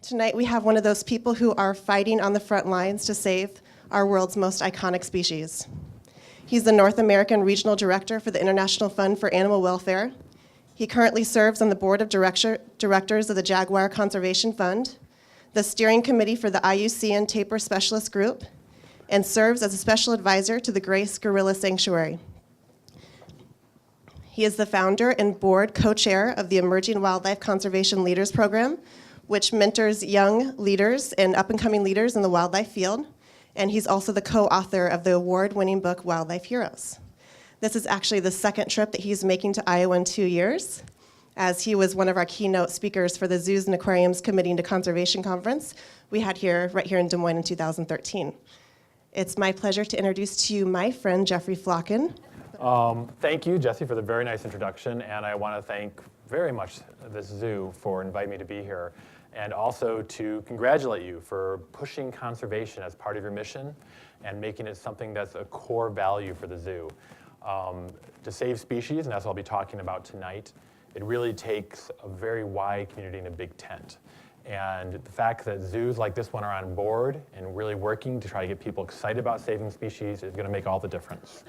Tonight we have one of those people who are fighting on the front lines to save our world's most iconic species. He's the North American Regional Director for the International Fund for Animal Welfare. He currently serves on the board of directors of the Jaguar Conservation Fund, the steering committee for the Iucn Taper Specialist Group, and serves as a special advisor to the Grace Gorilla Sanctuary. He is the founder and board co-chair of the Emerging Wildlife Conservation Leaders Program, which mentors young leaders and up-and-coming leaders in the wildlife field. And he's also the co-author of the award-winning book, Wildlife Heroes. This is actually the second trip that he's making to Iowa in 2 years, as he was one of our keynote speakers for the Zoos and Aquariums Committing to Conservation Conference we had right here in Des Moines in 2013. It's my pleasure to introduce to you my friend, Jeffrey Flocken. Thank you, Jesse, for the very nice introduction, and I want to thank very much this zoo for inviting me to be here, and also to congratulate you for pushing conservation as part of your mission and making it something that's a core value for the zoo. To save species, and that's what I'll be talking about tonight, it really takes a very wide community in a big tent. And the fact that zoos like this one are on board and really working to try to get people excited about saving species is going to make all the difference.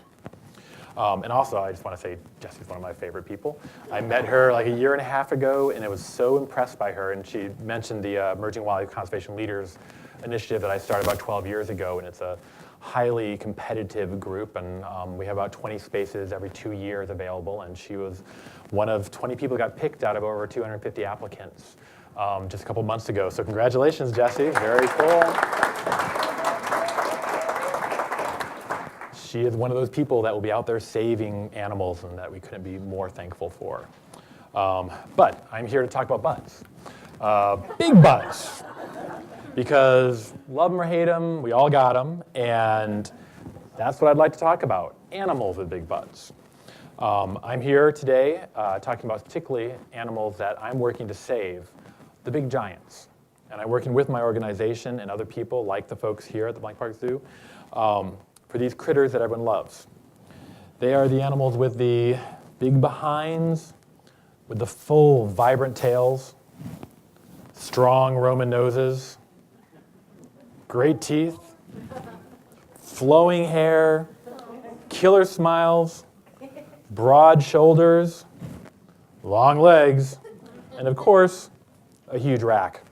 And also, I just want to say, Jessie's one of my favorite people. I met her like a year and a half ago, and I was so impressed by her. And she mentioned the Emerging Wildlife Conservation Leaders initiative that I started about 12 years ago, and it's a highly competitive group, and we have about 20 spaces every 2 years available, and she was one of 20 people who got picked out of over 250 applicants just a couple months ago. So congratulations, Jessie. Very cool. She is one of those people that will be out there saving animals and that we couldn't be more thankful for. But I'm here to talk about butts. Big butts. Because love them or hate them, we all got them. And that's what I'd like to talk about, animals with big butts. I'm here today talking about particularly animals that I'm working to save, the big giants. And I'm working with my organization and other people like the folks here at the Blank Park Zoo for these critters that everyone loves. They are the animals with the big behinds, with the full, vibrant tails, strong Roman noses, great teeth, flowing hair, killer smiles, broad shoulders, long legs, and of course, a huge rack.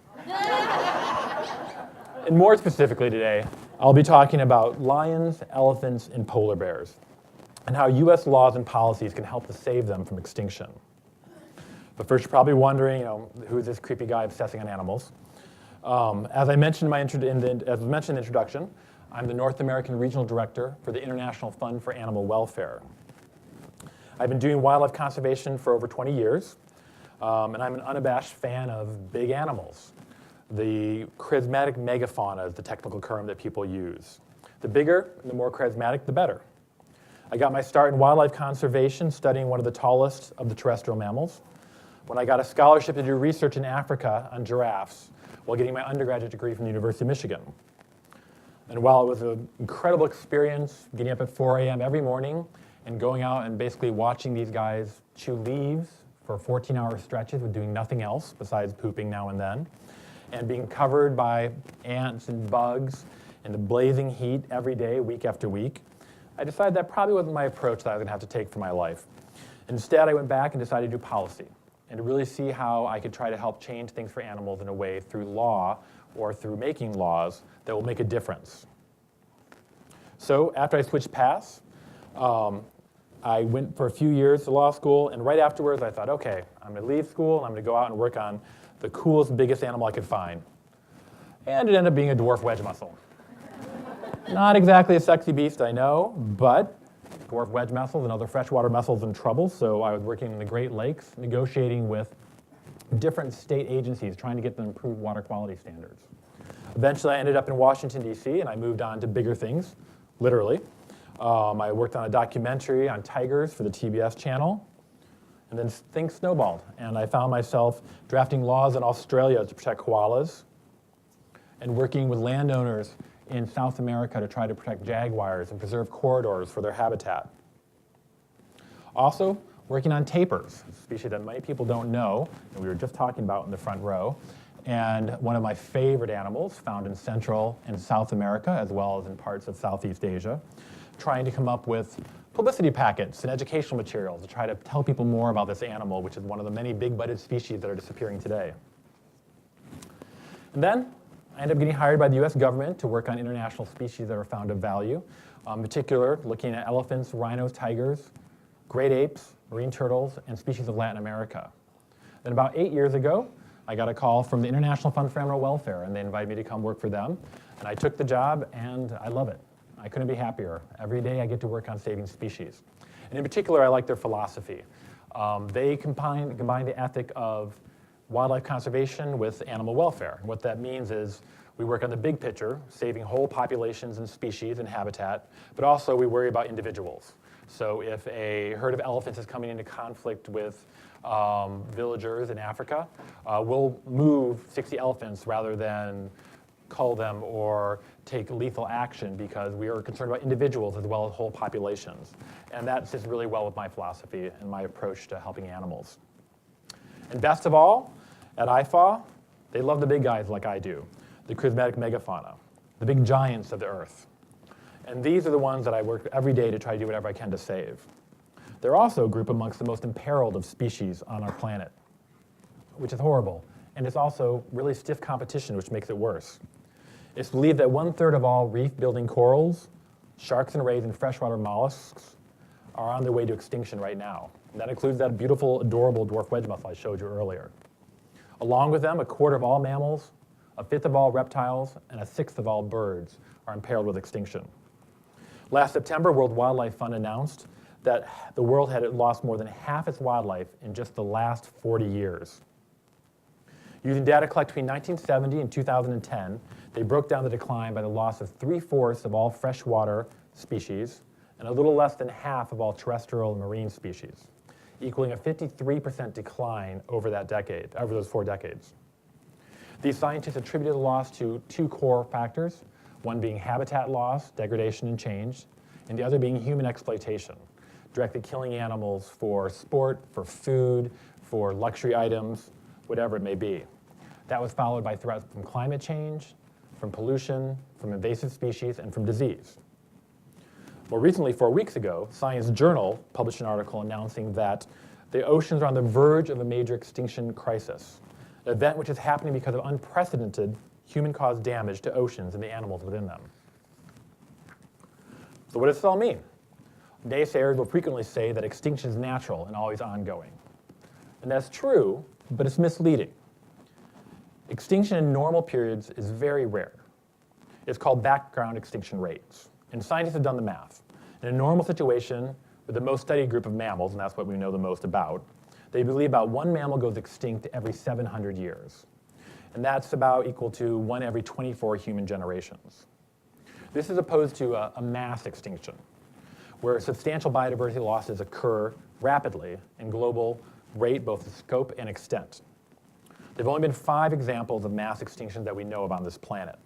And more specifically today, I'll be talking about lions, elephants, and polar bears, and how US laws and policies can help to save them from extinction. But first, you're probably wondering, who is this creepy guy obsessing on animals? As I mentioned in the introduction, I'm the North American Regional Director for the International Fund for Animal Welfare. I've been doing wildlife conservation for over 20 years, and I'm an unabashed fan of big animals. The charismatic megafauna is the technical term that people use. The bigger and the more charismatic, the better. I got my start in wildlife conservation studying one of the tallest of the terrestrial mammals when I got a scholarship to do research in Africa on giraffes while getting my undergraduate degree from the University of Michigan. And while it was an incredible experience, getting up at 4 a.m. every morning and going out and basically watching these guys chew leaves for 14-hour stretches with doing nothing else besides pooping now and then, and being covered by ants and bugs in the blazing heat every day, week after week, I decided that probably wasn't my approach that I was going to have to take for my life. Instead, I went back and decided to do policy and to really see how I could try to help change things for animals in a way through law or through making laws that will make a difference. So after I switched paths, I went for a few years to law school, and right afterwards I thought, okay, I'm going to leave school and I'm going to go out and work on the coolest, biggest animal I could find. And it ended up being a dwarf wedge mussel. Not exactly a sexy beast, I know, but dwarf wedge mussels and other freshwater mussels in trouble, so I was working in the Great Lakes, negotiating with different state agencies, trying to get them improved water quality standards. Eventually, I ended up in Washington, D.C., and I moved on to bigger things, literally. I worked on a documentary on tigers for the TBS channel, and then things snowballed, and I found myself drafting laws in Australia to protect koalas and working with landowners in South America to try to protect jaguars and preserve corridors for their habitat. Also, working on tapirs, a species that many people don't know, and we were just talking about in the front row, and one of my favorite animals found in Central and South America, as well as in parts of Southeast Asia, trying to come up with publicity packets and educational materials to try to tell people more about this animal, which is one of the many big-butted species that are disappearing today. And then I ended up getting hired by the US government to work on international species that are found of value, in particular looking at elephants, rhinos, tigers, great apes, marine turtles, and species of Latin America. Then about 8 years ago, I got a call from the International Fund for Animal Welfare, and they invited me to come work for them. And I took the job, and I love it. I couldn't be happier. Every day I get to work on saving species. And in particular, I like their philosophy. They combine the ethic of wildlife conservation with animal welfare. And what that means is we work on the big picture, saving whole populations and species and habitat, but also we worry about individuals. So if a herd of elephants is coming into conflict with villagers in Africa, we'll move 60 elephants rather than cull them or take lethal action because we are concerned about individuals as well as whole populations. And that sits really well with my philosophy and my approach to helping animals. And best of all, at IFAW, they love the big guys like I do, the charismatic megafauna, the big giants of the earth. And these are the ones that I work every day to try to do whatever I can to save. They're also a group amongst the most imperiled of species on our planet, which is horrible. And it's also really stiff competition, which makes it worse. It's believed that 1/3 of all reef-building corals, sharks and rays, and freshwater mollusks are on their way to extinction right now. And that includes that beautiful, adorable dwarf wedge mussel I showed you earlier. Along with them, 1/4 of all mammals, 1/5 of all reptiles, and 1/6 of all birds are imperiled with extinction. Last September, World Wildlife Fund announced that the world had lost more than half its wildlife in just the last 40 years. Using data collected between 1970 and 2010, they broke down the decline by the loss of 3/4 of all freshwater species and a little less than half of all terrestrial and marine species, equaling a 53% decline over those 4 decades. These scientists attributed the loss to 2 core factors, one being habitat loss, degradation, and change, and the other being human exploitation, directly killing animals for sport, for food, for luxury items, whatever it may be. That was followed by threats from climate change, from pollution, from invasive species, and from disease. More recently, 4 weeks ago, Science Journal published an article announcing that the oceans are on the verge of a major extinction crisis, an event which is happening because of unprecedented human-caused damage to oceans and the animals within them. So what does this all mean? Naysayers will frequently say that extinction is natural and always ongoing. And that's true, but it's misleading. Extinction in normal periods is very rare. It's called background extinction rates. And scientists have done the math. In a normal situation, with the most studied group of mammals, and that's what we know the most about, they believe about 1 mammal goes extinct every 700 years. And that's about equal to 1 every 24 human generations. This is opposed to a mass extinction, where substantial biodiversity losses occur rapidly in global rate, both in scope and extent. There have only been 5 examples of mass extinctions that we know of on this planet.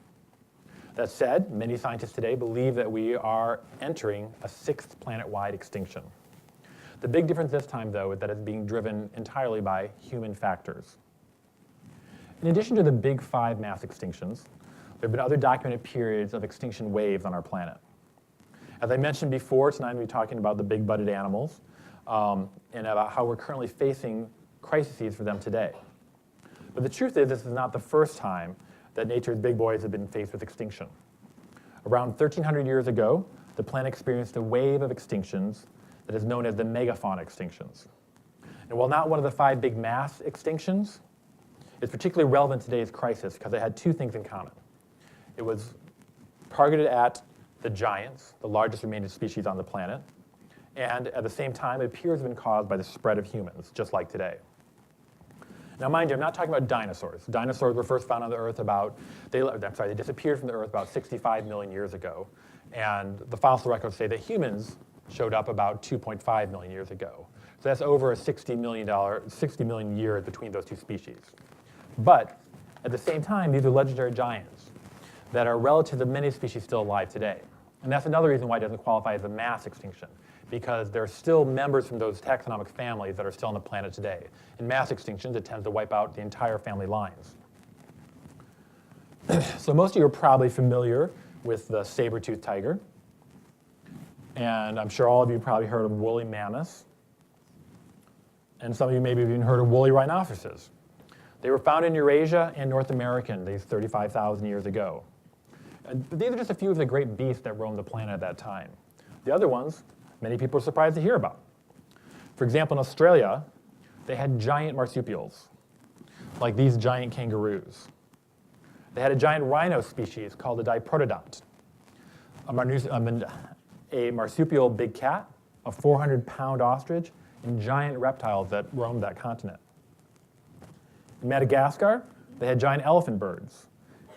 That said, many scientists today believe that we are entering a 6th planet-wide extinction. The big difference this time, though, is that it's being driven entirely by human factors. In addition to the big 5 mass extinctions, there have been other documented periods of extinction waves on our planet. As I mentioned before, tonight I'm going to be talking about the big-butted animals and about how we're currently facing crises for them today. But the truth is, this is not the first time that nature's big boys have been faced with extinction. Around 1,300 years ago, the planet experienced a wave of extinctions that is known as the Megafon Extinctions. And while not one of the 5 big mass extinctions, it's particularly relevant to today's crisis because it had 2 things in common. It was targeted at the giants, the largest remaining species on the planet, and at the same time, it appears to have been caused by the spread of humans, just like today. Now, mind you, I'm not talking about dinosaurs. Dinosaurs were first found on the Earth they disappeared from the Earth about 65 million years ago. And the fossil records say that humans showed up about 2.5 million years ago. So that's over 60 million years between those 2 species. But at the same time, these are legendary giants that are relative to many species still alive today. And that's another reason why it doesn't qualify as a mass extinction, because there are still members from those taxonomic families that are still on the planet today. In mass extinctions, it tends to wipe out the entire family lines. So most of you are probably familiar with the saber-toothed tiger. And I'm sure all of you probably heard of woolly mammoths. And some of you maybe have even heard of woolly rhinoceroses. They were found in Eurasia and North America these 35,000 years ago. And these are just a few of the great beasts that roamed the planet at that time. The other ones, many people are surprised to hear about. For example, in Australia, they had giant marsupials, like these giant kangaroos. They had a giant rhino species called a diprotodont, a marsupial big cat, a 400-pound ostrich, and giant reptiles that roamed that continent. In Madagascar, they had giant elephant birds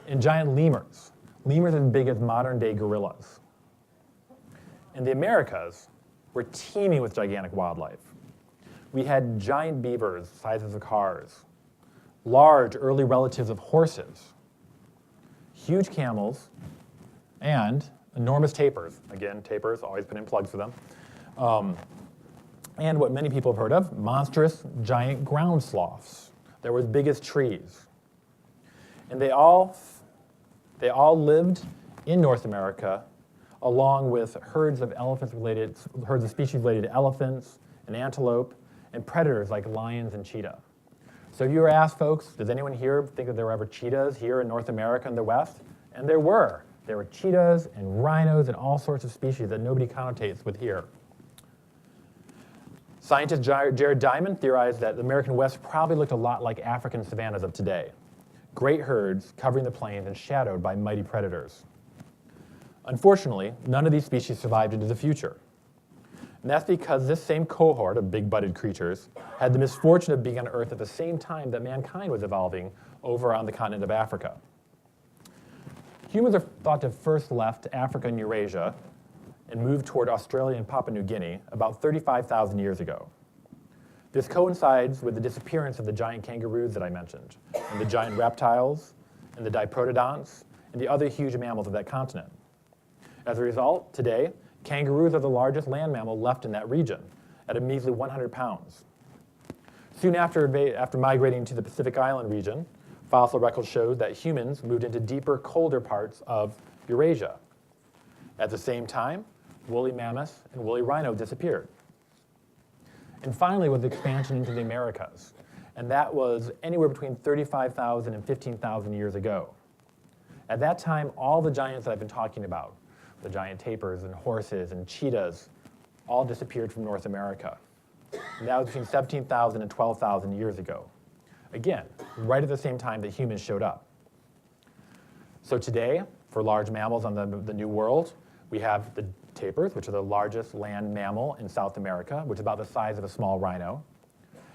and giant lemurs as big as modern-day gorillas. In the Americas, we're teeming with gigantic wildlife. We had giant beavers, sizes of cars, large early relatives of horses, huge camels, and enormous tapirs. Again, tapirs, always put in plugs for them. And what many people have heard of, monstrous giant ground sloths that were as big as trees. And they all lived in North America along with herds of species related to elephants and antelope and predators like lions and cheetah. So if you were asked, folks, does anyone here think that there were ever cheetahs here in North America and the West? And there were. There were cheetahs and rhinos and all sorts of species that nobody connotates with here. Scientist Jared Diamond theorized that the American West probably looked a lot like African savannas of today. Great herds covering the plains and shadowed by mighty predators. Unfortunately, none of these species survived into the future. And that's because this same cohort of big-butted creatures had the misfortune of being on Earth at the same time that mankind was evolving over on the continent of Africa. Humans are thought to have first left Africa and Eurasia and moved toward Australia and Papua New Guinea about 35,000 years ago. This coincides with the disappearance of the giant kangaroos that I mentioned, and the giant reptiles, and the diprotodonts, and the other huge mammals of that continent. As a result, today, kangaroos are the largest land mammal left in that region, at a measly 100 pounds. Soon after migrating to the Pacific Island region, fossil records showed that humans moved into deeper, colder parts of Eurasia. At the same time, woolly mammoths and woolly rhino disappeared. And finally was expansion into the Americas, and that was anywhere between 35,000 and 15,000 years ago. At that time, all the giants that I've been talking about, the giant tapirs and horses and cheetahs, all disappeared from North America. And that was between 17,000 and 12,000 years ago. Again, right at the same time that humans showed up. So today, for large mammals on the New World, we have the tapirs, which are the largest land mammal in South America, which is about the size of a small rhino.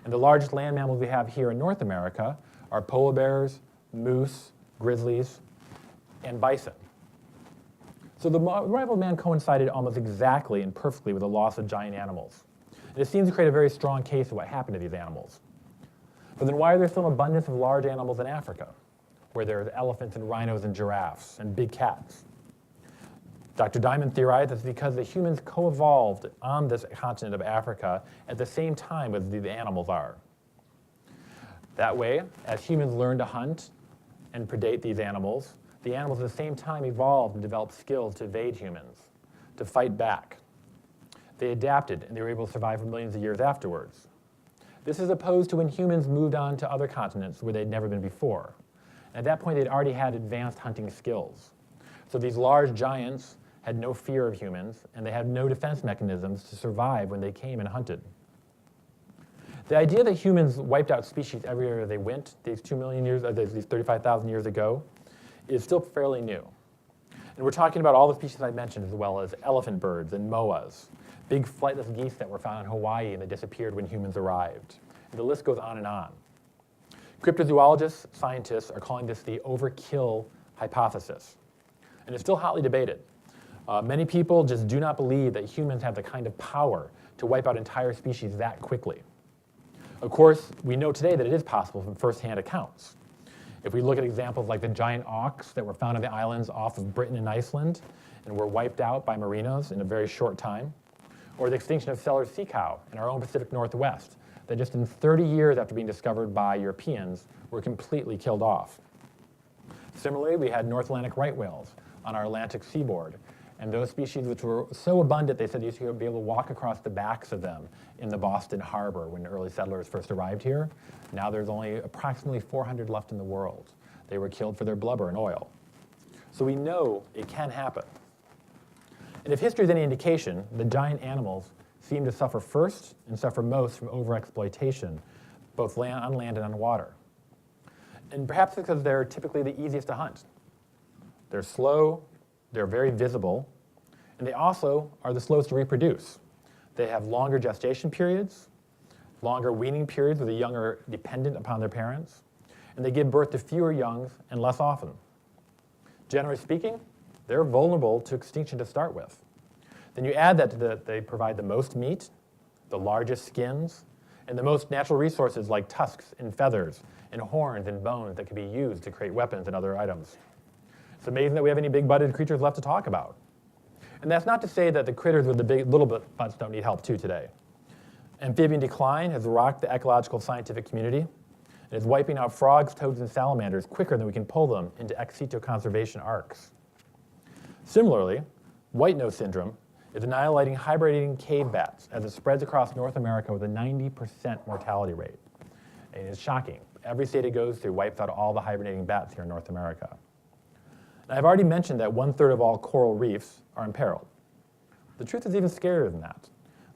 And the largest land mammals we have here in North America are polar bears, moose, grizzlies, and bison. So the arrival of man coincided almost exactly and perfectly with the loss of giant animals. And it seems to create a very strong case of what happened to these animals. But then why are there still an abundance of large animals in Africa, where there's elephants and rhinos and giraffes and big cats? Dr. Diamond theorized it's because the humans co-evolved on this continent of Africa at the same time as the animals are. That way, as humans learned to hunt and predate these animals, the animals at the same time evolved and developed skills to evade humans, to fight back. They adapted, and they were able to survive for millions of years afterwards. This is opposed to when humans moved on to other continents where they'd never been before. At that point, they'd already had advanced hunting skills. So these large giants had no fear of humans, and they had no defense mechanisms to survive when they came and hunted. The idea that humans wiped out species everywhere they went, these 2 million years, these 35,000 years ago, is still fairly new. And we're talking about all the species I mentioned, as well as elephant birds and moas, big flightless geese that were found in Hawaii and they disappeared when humans arrived. And the list goes on and on. Cryptozoologists, scientists are calling this the Overkill Hypothesis. And it's still hotly debated. Many people just do not believe that humans have the kind of power to wipe out entire species that quickly. Of course, we know today that it is possible from first-hand accounts. If we look at examples like the giant auks that were found on the islands off of Britain and Iceland and were wiped out by merinos in a very short time, or the extinction of Seller's sea cow in our own Pacific Northwest that just in 30 years after being discovered by Europeans were completely killed off. Similarly, we had North Atlantic right whales on our Atlantic seaboard. And those species which were so abundant, they said you should be able to walk across the backs of them in the Boston Harbor when early settlers first arrived here. Now there's only approximately 400 left in the world. They were killed for their blubber and oil. So we know it can happen. And if history is any indication, the giant animals seem to suffer first and suffer most from overexploitation, both on land and on water. And perhaps because they're typically the easiest to hunt. They're slow, they're very visible, and they also are the slowest to reproduce. They have longer gestation periods, longer weaning periods where the young are dependent upon their parents, and they give birth to fewer young and less often. Generally speaking, they're vulnerable to extinction to start with. Then you add that to that they provide the most meat, the largest skins, and the most natural resources like tusks and feathers and horns and bones that can be used to create weapons and other items. It's amazing that we have any big-butted creatures left to talk about. And that's not to say that the critters with the big little butts don't need help too today. Amphibian decline has rocked the ecological scientific community and is wiping out frogs, toads, and salamanders quicker than we can pull them into ex situ conservation arcs. Similarly, white nose syndrome is annihilating hibernating cave bats as it spreads across North America with a 90% mortality rate. And it's shocking. Every state it goes through wipes out all the hibernating bats here in North America. And I've already mentioned that 1/3 of all coral reefs are imperiled. The truth is even scarier than that.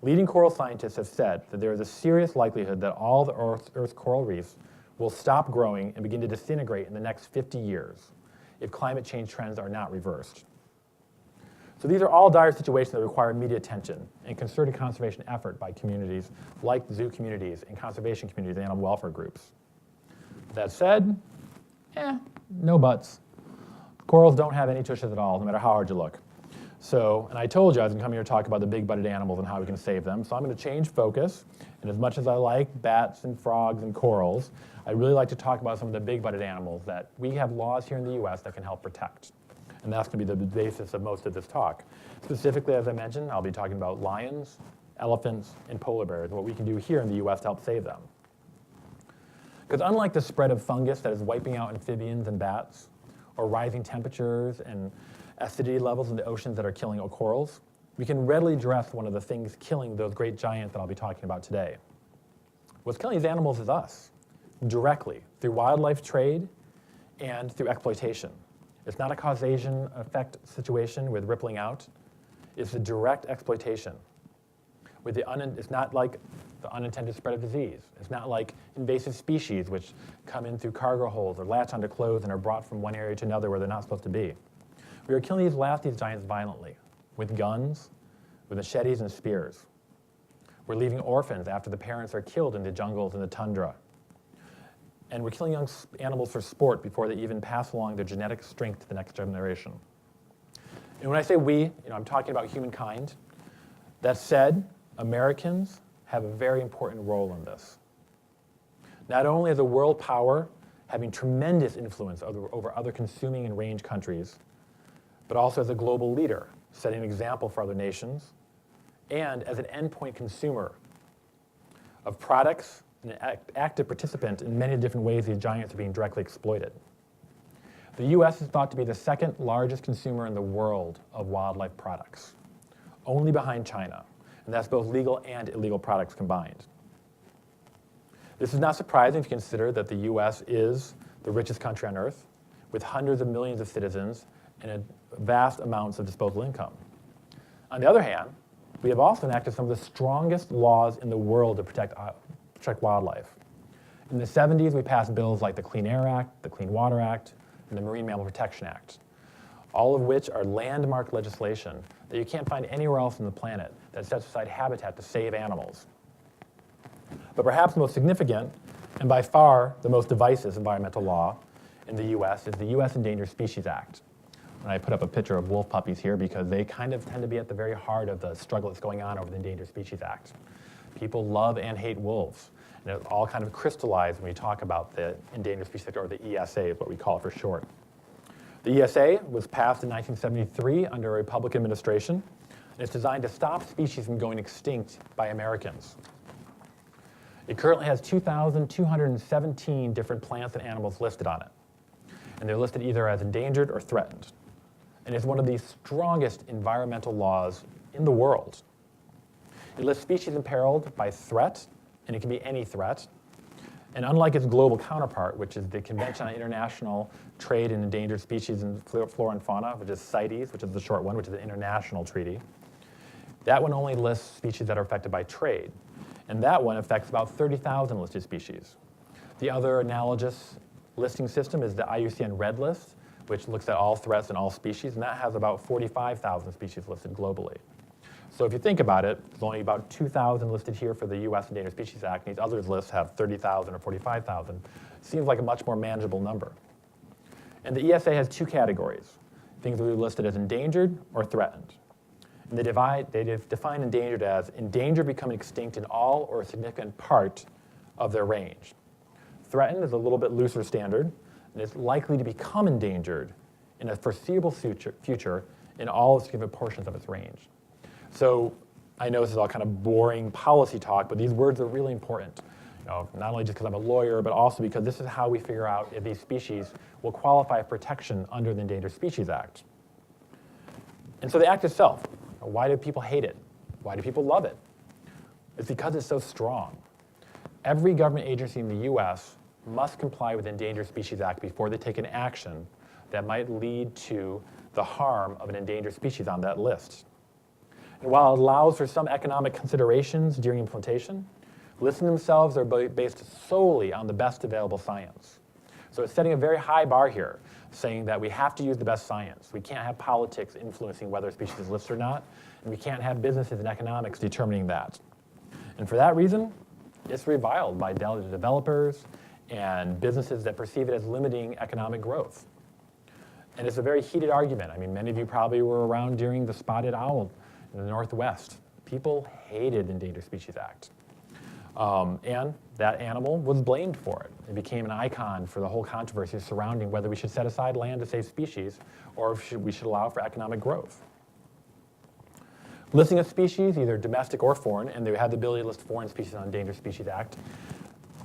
Leading coral scientists have said that there is a serious likelihood that all the Earth's coral reefs will stop growing and begin to disintegrate in the next 50 years if climate change trends are not reversed. So these are all dire situations that require immediate attention and concerted conservation effort by communities like zoo communities and conservation communities and animal welfare groups. That said, no buts. Corals don't have any tushes at all, no matter how hard you look. So, and I told you I was going to come here to talk about the big-butted animals and how we can save them. So I'm going to change focus. And as much as I like bats and frogs and corals, I really like to talk about some of the big-butted animals that we have laws here in the US that can help protect. And that's going to be the basis of most of this talk. Specifically, as I mentioned, I'll be talking about lions, elephants, and polar bears, what we can do here in the US to help save them. Because unlike the spread of fungus that is wiping out amphibians and bats, or rising temperatures and acidity levels in the oceans that are killing corals, we can readily address one of the things killing those great giants that I'll be talking about today. What's killing these animals is us, directly, through wildlife trade and through exploitation. It's not a causation effect situation with rippling out. It's a direct exploitation. It's not like the unintended spread of disease. It's not like invasive species which come in through cargo holds or latch onto clothes and are brought from one area to another where they're not supposed to be. We are killing these giants violently, with guns, with machetes and spears. We're leaving orphans after the parents are killed in the jungles and the tundra. And we're killing young animals for sport before they even pass along their genetic strength to the next generation. And when I say we, I'm talking about humankind. That said, Americans have a very important role in this. Not only as a world power, having tremendous influence over other consuming and range countries, but also as a global leader, setting an example for other nations, and as an endpoint consumer of products and an active participant in many different ways these giants are being directly exploited. The US is thought to be the second largest consumer in the world of wildlife products, only behind China. And that's both legal and illegal products combined. This is not surprising if you consider that the US is the richest country on Earth, with hundreds of millions of citizens and vast amounts of disposable income. On the other hand, we have also enacted some of the strongest laws in the world to protect wildlife. In the 70s, we passed bills like the Clean Air Act, the Clean Water Act, and the Marine Mammal Protection Act, all of which are landmark legislation that you can't find anywhere else on the planet that sets aside habitat to save animals. But perhaps most significant, and by far the most divisive environmental law in the US, is the US Endangered Species Act. And I put up a picture of wolf puppies here because they kind of tend to be at the very heart of the struggle that's going on over the Endangered Species Act. People love and hate wolves. And it all kind of crystallized when we talk about the Endangered Species Act, or the ESA is what we call it for short. The ESA was passed in 1973 under a Republican administration, and it's designed to stop species from going extinct by Americans. It currently has 2,217 different plants and animals listed on it. and they're listed either as endangered or threatened. And it's one of the strongest environmental laws in the world. It lists species imperiled by threat, and it can be any threat. And unlike its global counterpart, which is the Convention on International Trade in Endangered Species and Flora and Fauna, which is CITES, which is the short one, which is an international treaty, that one only lists species that are affected by trade. And that one affects about 30,000 listed species. The other analogous listing system is the Iucn Red List, which looks at all threats and all species, and that has about 45,000 species listed globally. So if you think about it, there's only about 2,000 listed here for the US Endangered Species Act, and these other lists have 30,000 or 45,000. Seems like a much more manageable number. And the ESA has two categories, things that are listed as endangered or threatened. And they define endangered as endangered becoming extinct in all or a significant part of their range. Threatened is a little bit looser standard, and it's likely to become endangered in a foreseeable future in all significant portions of its range. So I know this is all kind of boring policy talk, but these words are really important. Not only just because I'm a lawyer, but also because this is how we figure out if these species will qualify for protection under the Endangered Species Act. And so the act itself, why do people hate it? Why do people love it? It's because it's so strong. Every government agency in the US must comply with the Endangered Species Act before they take an action that might lead to the harm of an endangered species on that list. And while it allows for some economic considerations during implementation, lists themselves are based solely on the best available science. So it's setting a very high bar here, saying that we have to use the best science. We can't have politics influencing whether a species is listed or not, and we can't have businesses and economics determining that. And for that reason, it's reviled by developers and businesses that perceive it as limiting economic growth. And it's a very heated argument. I mean, many of you probably were around during the spotted owl in the Northwest. People hated the Endangered Species Act. And that animal was blamed for it. It became an icon for the whole controversy surrounding whether we should set aside land to save species or if we should allow for economic growth. Listing a species, either domestic or foreign, and they have the ability to list foreign species on Endangered Species Act,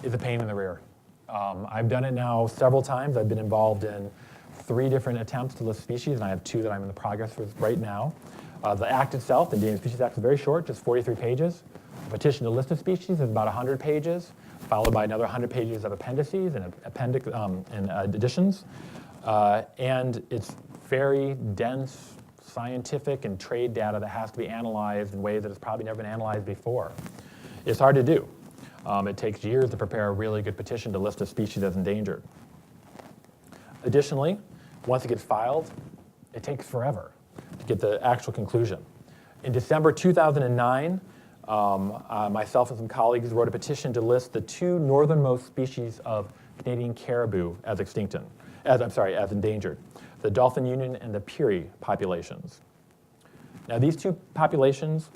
is a pain in the rear. I've done it now several times. I've been involved in 3 different attempts to list species, and I have 2 that I'm in the progress with right now. The act itself, the Endangered Species Act, is very short, just 43 pages. The petition to list a species is about 100 pages, followed by another 100 pages of appendices and additions. And it's very dense scientific and trade data that has to be analyzed in ways that has probably never been analyzed before. It's hard to do. It takes years to prepare a really good petition to list a species as endangered. Additionally, once it gets filed, it takes forever to get the actual conclusion. In December 2009, myself and some colleagues wrote a petition to list the 2 northernmost species of Canadian caribou as as endangered, the Dolphin Union and the Peary populations. Now, these 2 populations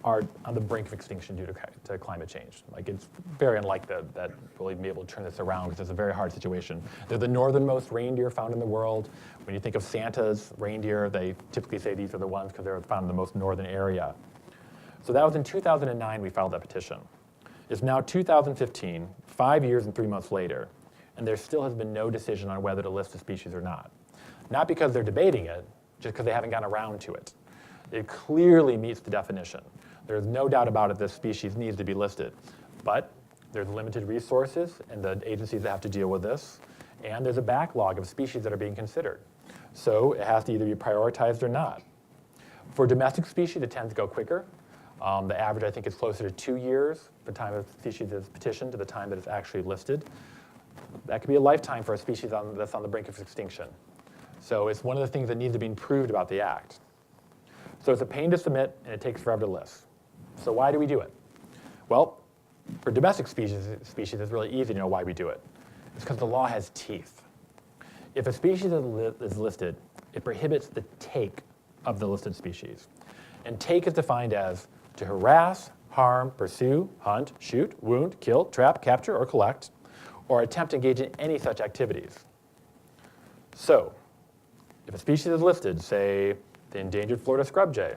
are on the brink of extinction due to climate change. Like, it's very unlikely that we'll even be able to turn this around because it's a very hard situation. They're the northernmost reindeer found in the world. When you think of Santa's reindeer, they typically say these are the ones because they're found in the most northern area. So that was in 2009 we filed that petition. It's now 2015, 5 years and 3 months later, and there still has been no decision on whether to list a species or not. Not because they're debating it, just because they haven't gotten around to it. It clearly meets the definition. There's no doubt about it, this species needs to be listed. But there's limited resources and the agencies that have to deal with this, and there's a backlog of species that are being considered. So it has to either be prioritized or not. For domestic species, it tends to go quicker. The average, I think, is closer to 2 years from the time a species is petitioned to the time that it's actually listed. That could be a lifetime for a species that's on the brink of extinction. So it's one of the things that needs to be improved about the Act. So it's a pain to submit, and it takes forever to list. So why do we do it? Well, for domestic species, it's really easy to know why we do it. It's because the law has teeth. If a species is listed, it prohibits the take of the listed species. And take is defined as to harass, harm, pursue, hunt, shoot, wound, kill, trap, capture, or collect, or attempt to engage in any such activities. So, if a species is listed, say the endangered Florida scrub jay,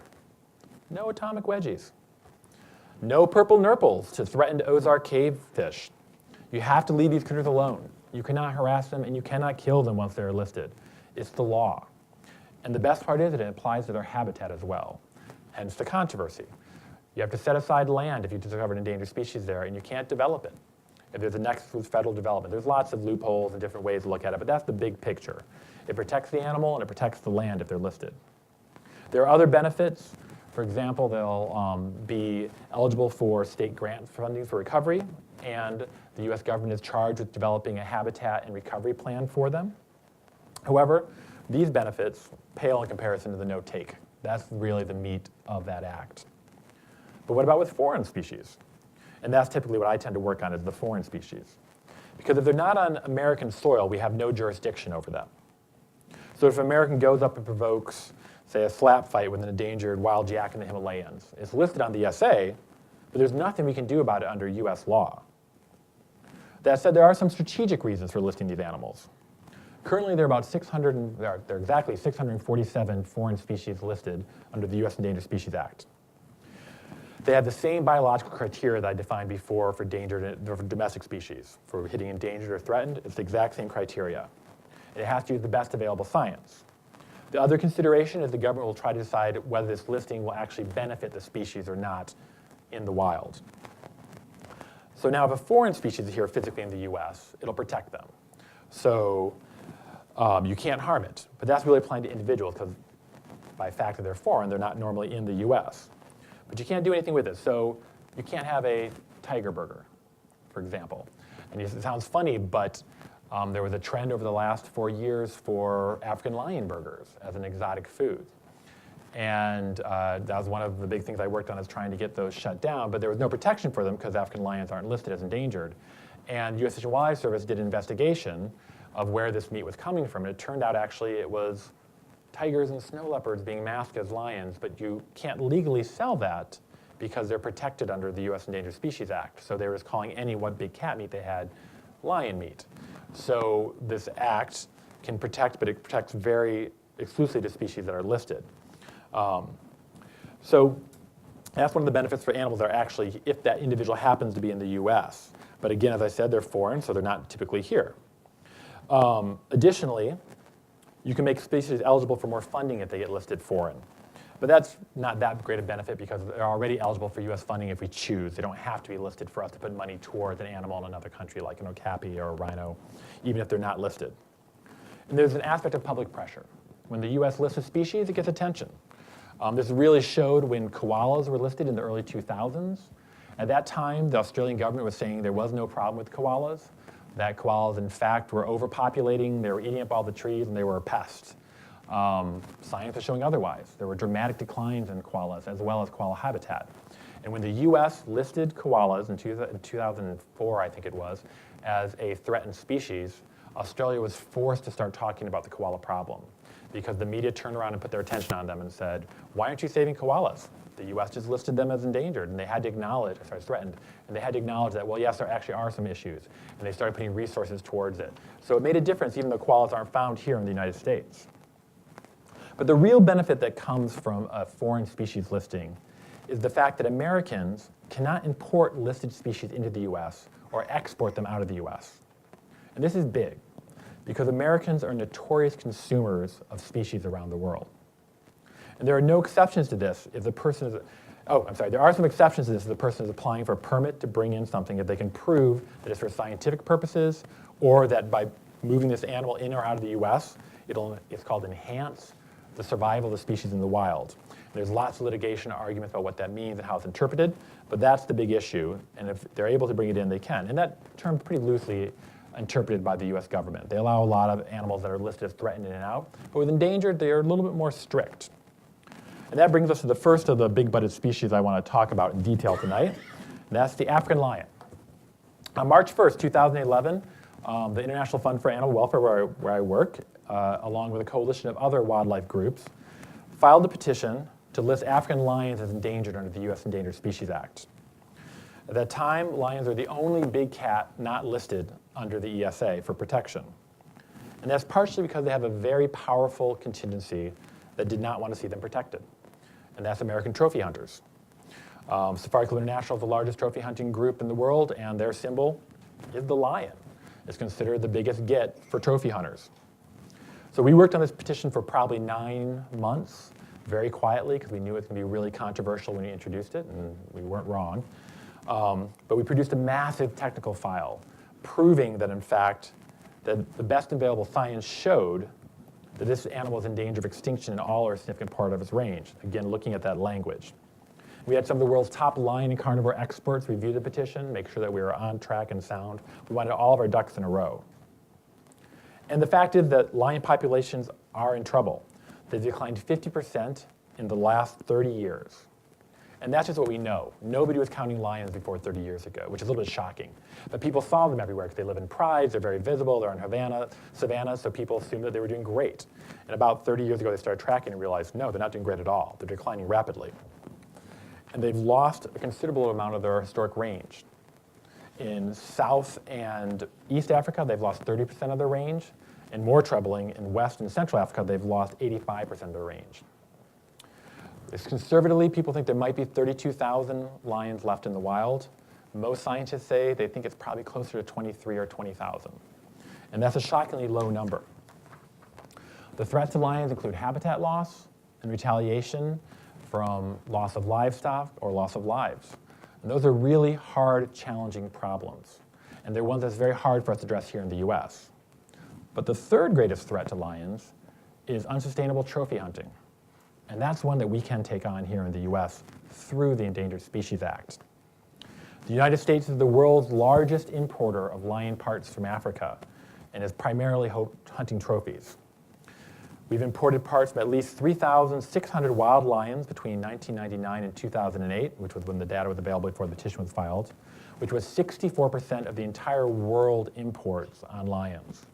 no atomic wedgies. No purple nurples to threatened Ozark cave fish. You have to leave these critters alone. You cannot harass them, and you cannot kill them once they're listed. It's the law. And the best part is that it applies to their habitat as well, hence the controversy. You have to set aside land if you discover an endangered species there, and you can't develop it if there's a nexus with federal development. There's lots of loopholes and different ways to look at it, but that's the big picture. It protects the animal, and it protects the land if they're listed. There are other benefits. For example, they'll be eligible for state grant funding for recovery, and the US government is charged with developing a habitat and recovery plan for them. However, these benefits pale in comparison to the no-take. That's really the meat of that act. But what about with foreign species? And that's typically what I tend to work on, is the foreign species. Because if they're not on American soil, we have no jurisdiction over them. So if an American goes up and provokes, say, a slap fight with an endangered wild yak in the Himalayas, it's listed on the SA, but there's nothing we can do about it under US law. That said, there are some strategic reasons for listing these animals. Currently, there are exactly 647 foreign species listed under the US Endangered Species Act. They have the same biological criteria that I defined before for domestic species. For hitting endangered or threatened, it's the exact same criteria. It has to use the best available science. The other consideration is the government will try to decide whether this listing will actually benefit the species or not in the wild. So now if a foreign species is here physically in the US, it'll protect them. So you can't harm it. But that's really applying to individuals, because by fact that they're foreign, they're not normally in the US. But you can't do anything with it. So you can't have a tiger burger, for example. And it sounds funny, but there was a trend over the last 4 years for African lion burgers as an exotic food. And that was one of the big things I worked on, is trying to get those shut down. But there was no protection for them because African lions aren't listed as endangered. And U.S. Fish and Wildlife Service did an investigation of where this meat was coming from. And it turned out actually it was tigers and snow leopards being masked as lions. But you can't legally sell that because they're protected under the U.S. Endangered Species Act. So they were just calling any what big cat meat they had lion meat. So this act can protect, but it protects very exclusively the species that are listed. So that's one of the benefits for animals that are actually, if that individual happens to be in the US. But again, as I said, they're foreign, so they're not typically here. Additionally, you can make species eligible for more funding if they get listed foreign. But that's not that great a benefit because they're already eligible for US funding if we choose. They don't have to be listed for us to put money towards an animal in another country like an okapi or a rhino, even if they're not listed. And there's an aspect of public pressure. When the US lists a species, it gets attention. This really showed when koalas were listed in the early 2000s. At that time, the Australian government was saying there was no problem with koalas, that koalas, in fact, were overpopulating, they were eating up all the trees, and they were a pest. Science is showing otherwise. There were dramatic declines in koalas, as well as koala habitat. And when the US listed koalas in 2004, I think it was, as a threatened species, Australia was forced to start talking about the koala problem, because the media turned around and put their attention on them and said, why aren't you saving koalas? The US just listed them as endangered, and they had to acknowledge, sorry, threatened, and they had to acknowledge that, well, yes, there actually are some issues, and they started putting resources towards it. So it made a difference, even though koalas aren't found here in the United States. But the real benefit that comes from a foreign species listing is the fact that Americans cannot import listed species into the US or export them out of the US. And this is big, because Americans are notorious consumers of species around the world. And there are no exceptions to this if the person is, there are some exceptions to this if the person is applying for a permit to bring in something if they can prove that it's for scientific purposes, or that by moving this animal in or out of the US, it's called enhance the survival of the species in the wild. There's lots of litigation and arguments about what that means and how it's interpreted, but that's the big issue, and if they're able to bring it in, they can. And that term pretty loosely interpreted by the US government. They allow a lot of animals that are listed as threatened in and out, but with endangered, they are a little bit more strict. And that brings us to the first of the big-butted species I want to talk about in detail tonight, and that's the African lion. On March 1st, 2011, the International Fund for Animal Welfare, where I work, along with a coalition of other wildlife groups, filed a petition to list African lions as endangered under the US Endangered Species Act. At that time, lions are the only big cat not listed under the ESA for protection. And that's partially because they have a very powerful contingency that did not want to see them protected. And that's American trophy hunters. Safari Club International is the largest trophy hunting group in the world, and their symbol is the lion. is considered the biggest get for trophy hunters. So we worked on this petition for probably 9 months, very quietly, because we knew it was going to be really controversial when we introduced it, and we weren't wrong. But we produced a massive technical file proving that, in fact, that the best available science showed that this animal is in danger of extinction in all or a significant part of its range. Again, looking at that language. We had some of the world's top lion and carnivore experts review the petition, make sure that we were on track and sound. We wanted all of our ducks in a row. And the fact is that lion populations are in trouble. They've declined 50% in the last 30 years. And that's just what we know. Nobody was counting lions before 30 years ago, which is a little bit shocking. But people saw them everywhere because they live in prides, they're very visible, they're on savannas, so people assumed that they were doing great. And about 30 years ago, they started tracking and realized, no, they're not doing great at all. They're declining rapidly. And they've lost a considerable amount of their historic range. In South and East Africa, they've lost 30% of their range. And more troubling, in West and Central Africa, they've lost 85% of their range. Conservatively, people think there might be 32,000 lions left in the wild. Most scientists say they think it's probably closer to 23 or 20,000. And that's a shockingly low number. The threats to lions include habitat loss and retaliation from loss of livestock or loss of lives. And those are really hard, challenging problems. And they're ones that's very hard for us to address here in the US. But the third greatest threat to lions is unsustainable trophy hunting. And that's one that we can take on here in the US through the Endangered Species Act. The United States is the world's largest importer of lion parts from Africa and is primarily hunting trophies. We've imported parts from at least 3,600 wild lions between 1999 and 2008, which was when the data was available before the petition was filed, which was 64% of the entire world imports on lions.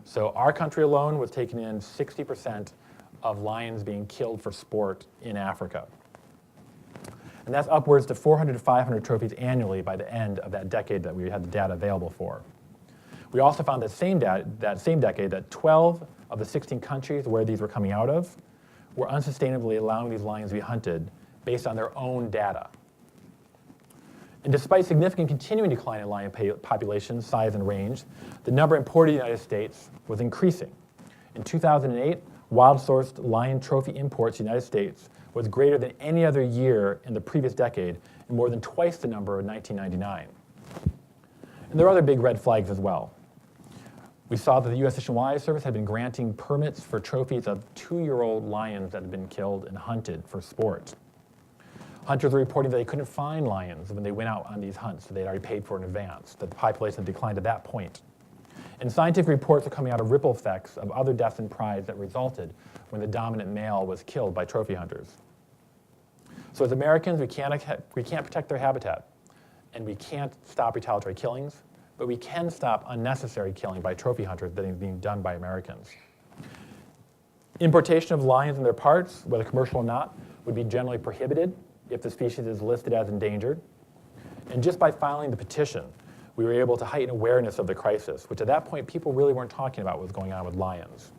So our country alone was taking in 60% of lions being killed for sport in Africa. And that's upwards to 400 to 500 trophies annually by the end of that decade that we had the data available for. We also found that same decade that 12 of the 16 countries where these were coming out of were unsustainably allowing these lions to be hunted based on their own data. And despite significant continuing decline in lion population, size, and range, the number imported to the United States was increasing. In 2008, wild-sourced lion trophy imports to the United States was greater than any other year in the previous decade, and more than twice the number in 1999. And there are other big red flags as well. We saw that the U.S. Fish and Wildlife Service had been granting permits for trophies of 2-year-old lions that had been killed and hunted for sport. Hunters were reporting that they couldn't find lions when they went out on these hunts that they'd already paid for in advance, that the population had declined at that point. And scientific reports are coming out of ripple effects of other deaths in prides that resulted when the dominant male was killed by trophy hunters. So as Americans, we can't protect their habitat, and we can't stop retaliatory killings, but we can stop unnecessary killing by trophy hunters that is being done by Americans. Importation of lions and their parts, whether commercial or not, would be generally prohibited if the species is listed as endangered. And just by filing the petition, we were able to heighten awareness of the crisis, which at that point people really weren't talking about what was going on with lions.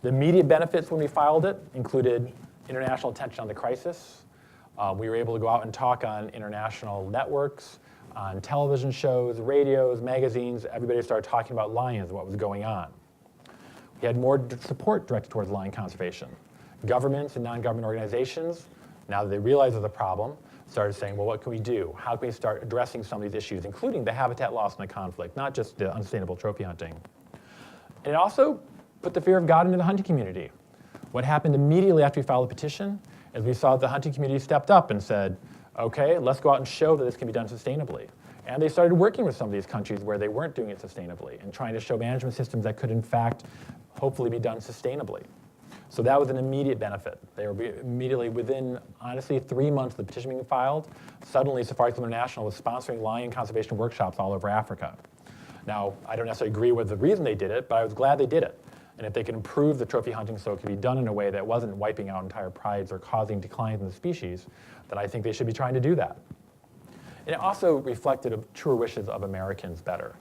The immediate benefits when we filed it included international attention on the crisis. We were able to go out and talk on international networks, on television shows, radios, magazines. Everybody started talking about lions and what was going on. We had more support directed towards lion conservation. Governments and non-government organizations, now that they realized there's a problem, started saying, well, what can we do? How can we start addressing some of these issues, including the habitat loss and the conflict, not just the unsustainable trophy hunting. And it also put the fear of God into the hunting community. What happened immediately after we filed the petition is we saw that the hunting community stepped up and said, okay, let's go out and show that this can be done sustainably. And they started working with some of these countries where they weren't doing it sustainably and trying to show management systems that could, in fact, hopefully be done sustainably. So that was an immediate benefit. They were immediately within, honestly, 3 months of the petition being filed, suddenly Safari Club International was sponsoring lion conservation workshops all over Africa. Now, I don't necessarily agree with the reason they did it, but I was glad they did it. And if they could improve the trophy hunting so it could be done in a way that wasn't wiping out entire prides or causing declines in the species, then I think they should be trying to do that. And it also reflected truer wishes of Americans better.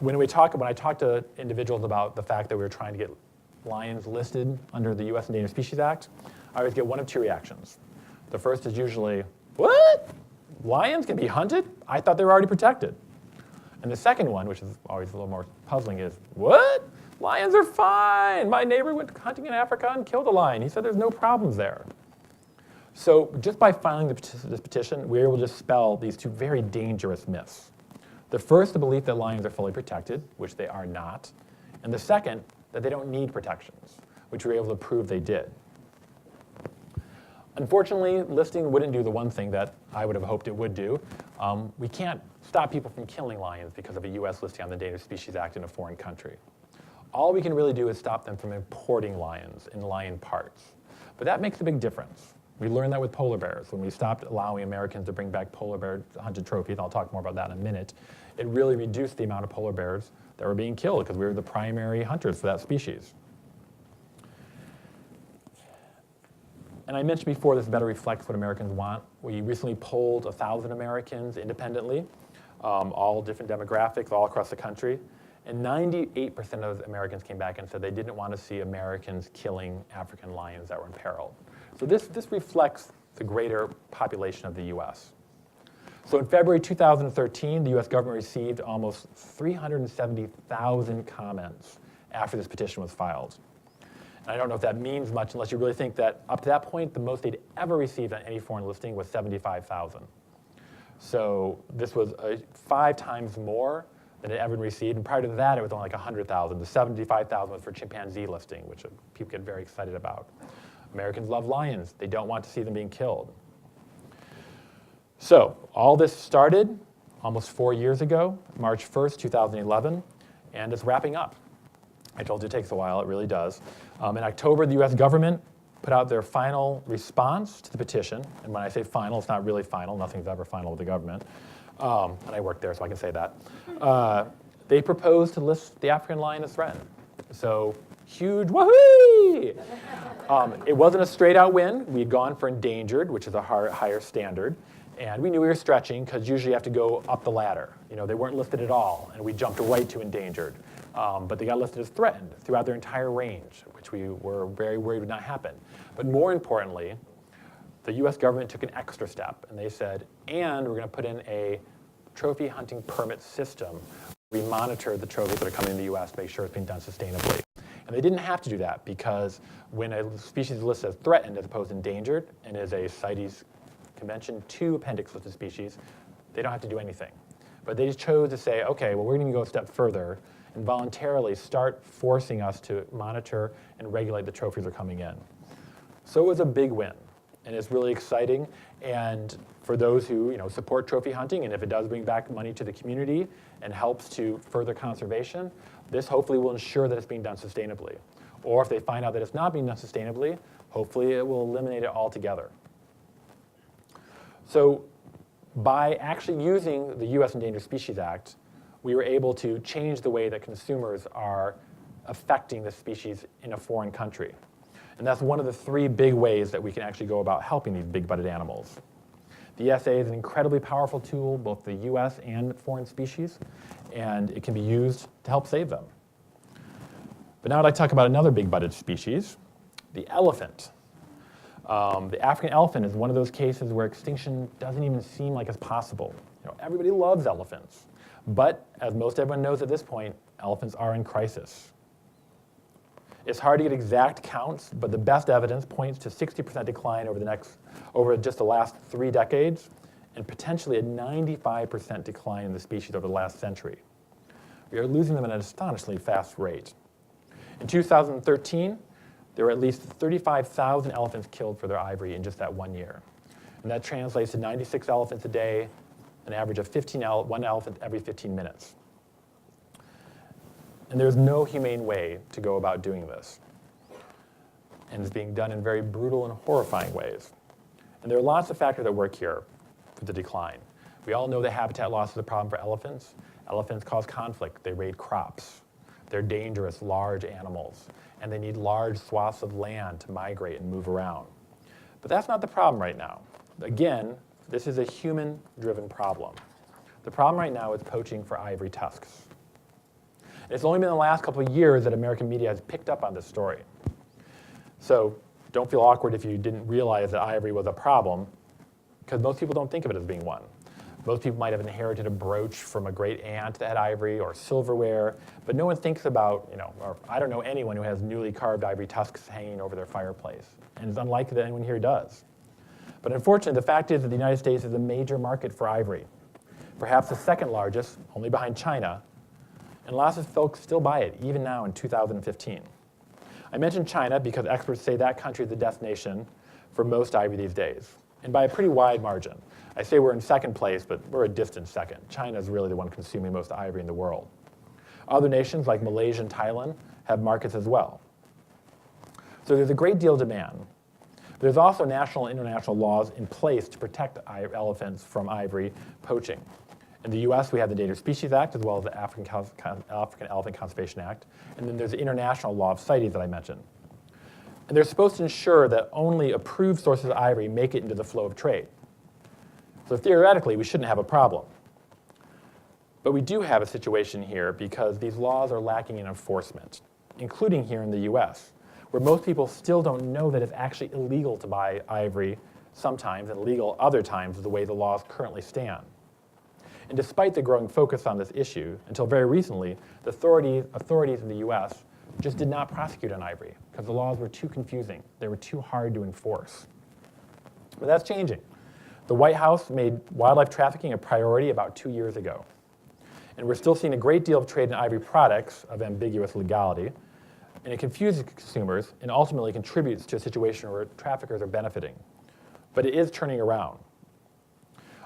When I talk to individuals about the fact that we were trying to get lions listed under the U.S. Endangered Species Act, I always get one of two reactions. The first is usually, what? Lions can be hunted? I thought they were already protected. And the second one, which is always a little more puzzling, is, what? Lions are fine. My neighbor went hunting in Africa and killed a lion. He said there's no problems there. So just by filing this petition, we were able to dispel these two very dangerous myths. The first, the belief that lions are fully protected, which they are not. And the second, that they don't need protections, which we were able to prove they did. Unfortunately, listing wouldn't do the one thing that I would have hoped it would do. We can't stop people from killing lions because of a US listing on the Endangered Species Act in a foreign country. All we can really do is stop them from importing lions and lion parts. But that makes a big difference. We learned that with polar bears. When we stopped allowing Americans to bring back polar bear hunted trophies, and I'll talk more about that in a minute, it really reduced the amount of polar bears that were being killed because we were the primary hunters for that species. And I mentioned before this better reflects what Americans want. We recently polled 1,000 Americans independently, all different demographics all across the country. And 98% of Americans came back and said they didn't want to see Americans killing African lions that were in peril. So this reflects the greater population of the US. So in February 2013, the US government received almost 370,000 comments after this petition was filed. And I don't know if that means much unless you really think that up to that point, the most they'd ever received on any foreign listing was 75,000. So this was 5 times more than it ever received. And prior to that, it was only like 100,000. The 75,000 was for chimpanzee listing, which people get very excited about. Americans love lions. They don't want to see them being killed. So all this started almost 4 years ago, March 1st, 2011, and it's wrapping up. I told you it takes a while. It really does. In October, the US government put out their final response to the petition. And when I say final, it's not really final. Nothing's ever final with the government. And I work there, so I can say that. They proposed to list the African lion as threatened. So huge wahoo! It wasn't a straight out win. We had gone for endangered, which is a higher standard. And we knew we were stretching because usually you have to go up the ladder. You know, they weren't listed at all, and we jumped right to endangered. But they got listed as threatened throughout their entire range, which we were very worried would not happen. But more importantly, the US government took an extra step, and they said, and we're going to put in a trophy hunting permit system. We monitor the trophies that are coming in the US to make sure it's being done sustainably. And they didn't have to do that because when a species is listed as threatened as opposed to endangered and is a CITES Convention 2 appendix listed species, they don't have to do anything. But they just chose to say, okay, well, we're going to go a step further and voluntarily start forcing us to monitor and regulate the trophies that are coming in. So it was a big win, and it's really exciting. And for those who support trophy hunting, and if it does bring back money to the community and helps to further conservation, this hopefully will ensure that it's being done sustainably. Or if they find out that it's not being done sustainably, hopefully it will eliminate it altogether. So by actually using the US Endangered Species Act, we were able to change the way that consumers are affecting the species in a foreign country. And that's one of the 3 big ways that we can actually go about helping these big-butted animals. The ESA is an incredibly powerful tool, both the US and foreign species, and it can be used to help save them. But now I'd like to talk about another big-butted species, the elephant. The African elephant is one of those cases where extinction doesn't even seem like it's possible. Everybody loves elephants. But as most everyone knows at this point, elephants are in crisis. It's hard to get exact counts, but the best evidence points to 60% decline over just the last 3 decades, and potentially a 95% decline in the species over the last century. We are losing them at an astonishingly fast rate. In 2013, there were at least 35,000 elephants killed for their ivory in just that 1 year. And that translates to 96 elephants a day, an average of 1 elephant every 15 minutes. And there's no humane way to go about doing this. And it's being done in very brutal and horrifying ways. And there are lots of factors that work here for the decline. We all know that habitat loss is a problem for elephants. Elephants cause conflict. They raid crops. They're dangerous, large animals. And they need large swaths of land to migrate and move around. But that's not the problem right now. Again, this is a human-driven problem. The problem right now is poaching for ivory tusks. It's only been the last couple of years that American media has picked up on this story. So don't feel awkward if you didn't realize that ivory was a problem, because most people don't think of it as being one. Most people might have inherited a brooch from a great aunt that had ivory or silverware, but no one thinks about, or I don't know anyone who has newly carved ivory tusks hanging over their fireplace. And it's unlikely that anyone here does. But unfortunately, the fact is that the United States is a major market for ivory, perhaps the second largest, only behind China, and lots of folks still buy it, even now in 2015. I mentioned China because experts say that country is the destination for most ivory these days, and by a pretty wide margin. I say we're in second place, but we're a distant second. China is really the one consuming most ivory in the world. Other nations like Malaysia and Thailand have markets as well. So there's a great deal of demand. There's also national and international laws in place to protect elephants from ivory poaching. In the US, we have the Endangered Species Act, as well as the African Elephant Conservation Act. And then there's the international law of CITES that I mentioned. And they're supposed to ensure that only approved sources of ivory make it into the flow of trade. So theoretically, we shouldn't have a problem. But we do have a situation here because these laws are lacking in enforcement, including here in the US, where most people still don't know that it's actually illegal to buy ivory sometimes and legal other times the way the laws currently stand. And despite the growing focus on this issue, until very recently, the authorities in the US just did not prosecute on ivory because the laws were too confusing. They were too hard to enforce. But that's changing. The White House made wildlife trafficking a priority about 2 years ago. And we're still seeing a great deal of trade in ivory products of ambiguous legality. And it confuses consumers and ultimately contributes to a situation where traffickers are benefiting. But it is turning around.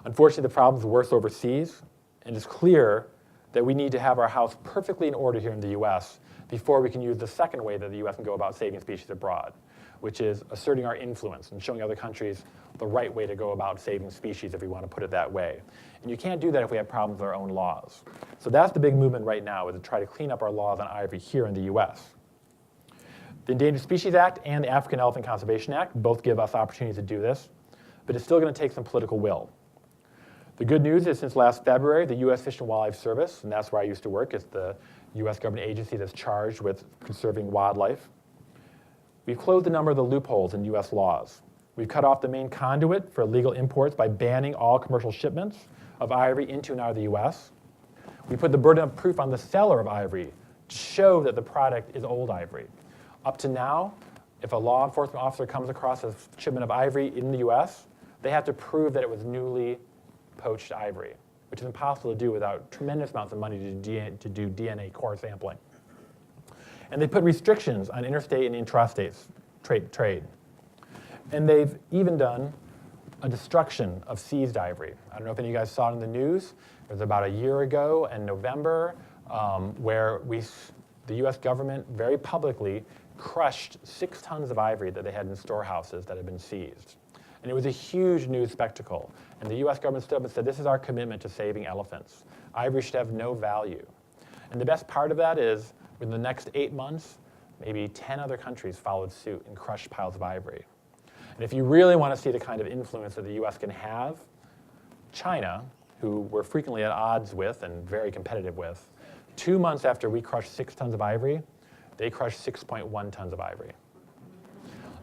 Unfortunately, the problem is worse overseas. And it's clear that we need to have our house perfectly in order here in the US before we can use the second way that the US can go about saving species abroad, which is asserting our influence and showing other countries the right way to go about saving species, if we want to put it that way. And you can't do that if we have problems with our own laws. So that's the big movement right now, is to try to clean up our laws on ivory here in the US. The Endangered Species Act and the African Elephant Conservation Act both give us opportunities to do this, but it's still going to take some political will. The good news is since last February, the U.S. Fish and Wildlife Service, and that's where I used to work, is the U.S. government agency that's charged with conserving wildlife. We've closed a number of the loopholes in U.S. laws. We've cut off the main conduit for illegal imports by banning all commercial shipments of ivory into and out of the U.S. We put the burden of proof on the seller of ivory to show that the product is old ivory. Up to now, if a law enforcement officer comes across a shipment of ivory in the U.S., they have to prove that it was newly poached ivory, which is impossible to do without tremendous amounts of money to do DNA core sampling. And they put restrictions on interstate and intrastate trade. And they've even done a destruction of seized ivory. I don't know if any of you guys saw it in the news. It was about a year ago in November where the US government very publicly crushed 6 tons of ivory that they had in storehouses that had been seized. And it was a huge news spectacle. And the US government stood up and said, this is our commitment to saving elephants. Ivory should have no value. And the best part of that is, in the next 8 months, maybe 10 other countries followed suit and crushed piles of ivory. And if you really want to see the kind of influence that the US can have, China, who we're frequently at odds with and very competitive with, 2 months after we crushed 6 tons of ivory, they crushed 6.1 tons of ivory.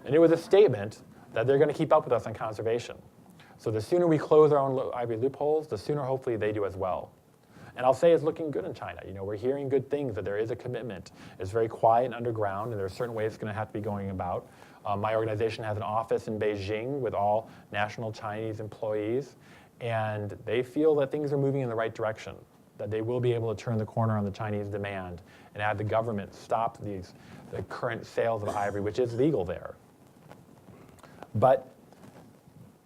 And it was a statement that they're going to keep up with us on conservation. So the sooner we close our own ivory loopholes, the sooner hopefully they do as well. And I'll say it's looking good in China. We're hearing good things, that there is a commitment. It's very quiet and underground, and there are certain ways it's going to have to be going about. My organization has an office in Beijing with all national Chinese employees, and they feel that things are moving in the right direction, that they will be able to turn the corner on the Chinese demand and have the government stop the current sales of ivory, which is legal there. But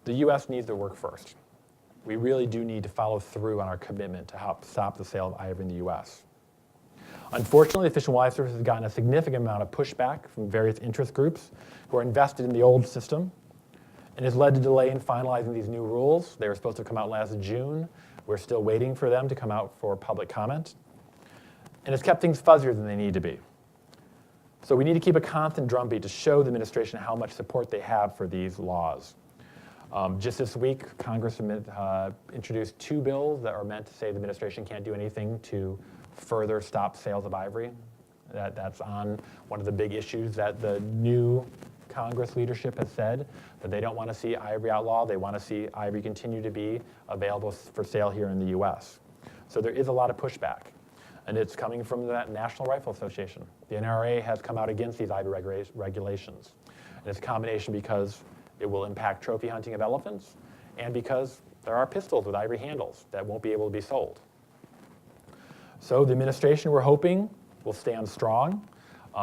the US needs to work first. We really do need to follow through on our commitment to help stop the sale of ivory in the US. Unfortunately, the Fish and Wildlife Service has gotten a significant amount of pushback from various interest groups who are invested in the old system, and has led to delay in finalizing these new rules. They were supposed to come out last June. We're still waiting for them to come out for public comment. And it's kept things fuzzier than they need to be. So we need to keep a constant drumbeat to show the administration how much support they have for these laws. Just this week, Congress introduced 2 bills that are meant to say the administration can't do anything to further stop sales of ivory. That's on one of the big issues that the new Congress leadership has said that they don't want to see ivory outlawed. They want to see ivory continue to be available for sale here in the US. So there is a lot of pushback. And it's coming from the National Rifle Association. The NRA has come out against these ivory regulations. And it's a combination because it will impact trophy hunting of elephants and because there are pistols with ivory handles that won't be able to be sold. So the administration, we're hoping, will stand strong.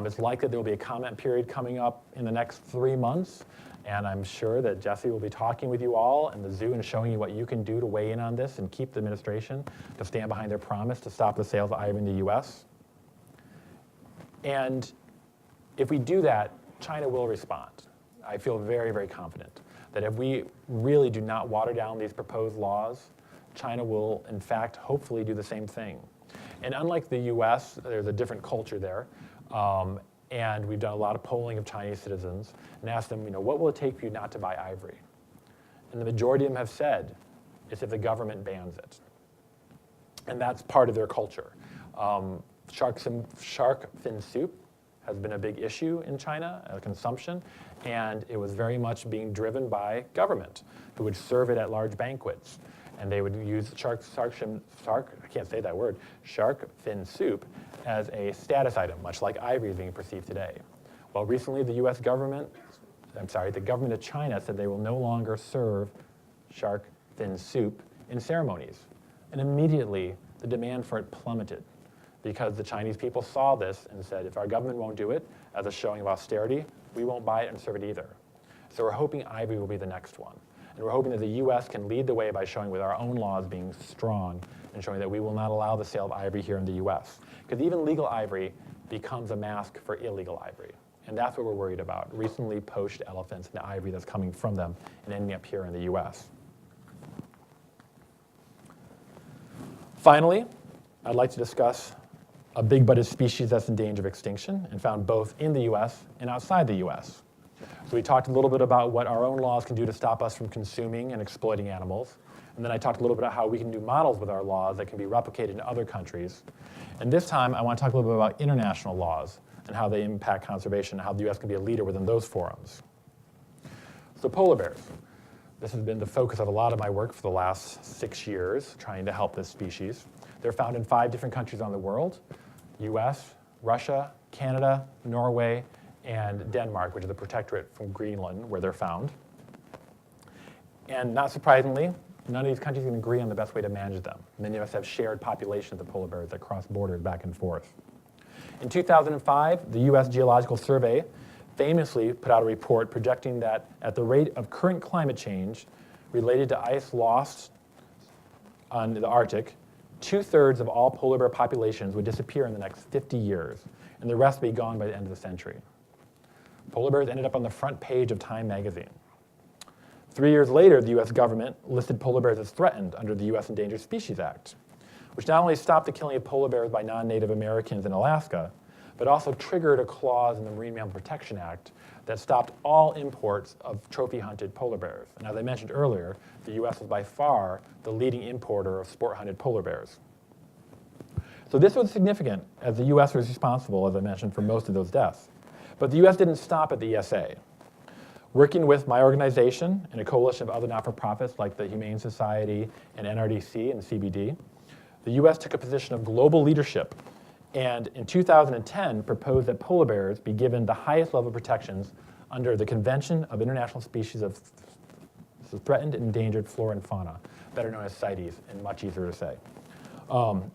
It's likely there will be a comment period coming up in the next 3 months, and I'm sure that Jesse will be talking with you all in the zoo and showing you what you can do to weigh in on this and keep the administration to stand behind their promise to stop the sales of ivory in the US. And if we do that, China will respond. I feel very, very confident that if we really do not water down these proposed laws, China will, in fact, hopefully do the same thing. And unlike the US, there's a different culture there. And we've done a lot of polling of Chinese citizens and asked them, what will it take for you not to buy ivory? And the majority of them have said, it's if the government bans it. And that's part of their culture. Shark fin soup has been a big issue in China, consumption, and it was very much being driven by government, who would serve it at large banquets. And they would use shark fin soup as a status item, much like ivory is being perceived today. Well, recently the the government of China said they will no longer serve shark fin soup in ceremonies. And immediately the demand for it plummeted because the Chinese people saw this and said, if our government won't do it as a showing of austerity, we won't buy it and serve it either. So we're hoping ivory will be the next one. And we're hoping that the US can lead the way by showing with our own laws being strong and showing that we will not allow the sale of ivory here in the US. Because even legal ivory becomes a mask for illegal ivory. And that's what we're worried about, recently poached elephants and the ivory that's coming from them and ending up here in the US. Finally, I'd like to discuss a big-butted species that's in danger of extinction and found both in the US and outside the US. So we talked a little bit about what our own laws can do to stop us from consuming and exploiting animals. And then I talked a little bit about how we can do models with our laws that can be replicated in other countries. And this time, I want to talk a little bit about international laws and how they impact conservation and how the US can be a leader within those forums. So polar bears. This has been the focus of a lot of my work for the last 6 years, trying to help this species. They're found in 5 different countries on the world: US, Russia, Canada, Norway, and Denmark, which is the protectorate from Greenland, where they're found. And not surprisingly, none of these countries can agree on the best way to manage them. Many of us have shared populations of polar bears that cross borders back and forth. In 2005, the US Geological Survey famously put out a report projecting that at the rate of current climate change related to ice lost on the Arctic, 2/3 of all polar bear populations would disappear in the next 50 years, and the rest would be gone by the end of the century. Polar bears ended up on the front page of Time magazine. 3 years later, the US government listed polar bears as threatened under the US Endangered Species Act, which not only stopped the killing of polar bears by non-Native Americans in Alaska, but also triggered a clause in the Marine Mammal Protection Act that stopped all imports of trophy-hunted polar bears. And as I mentioned earlier, the US was by far the leading importer of sport-hunted polar bears. So this was significant, as the US was responsible, as I mentioned, for most of those deaths. But the US didn't stop at the ESA. Working with my organization and a coalition of other not-for-profits like the Humane Society and NRDC and CBD, the US took a position of global leadership and in 2010 proposed that polar bears be given the highest level of protections under the Convention of International Species of Threatened and Endangered Flora and Fauna, better known as CITES, and much easier to say.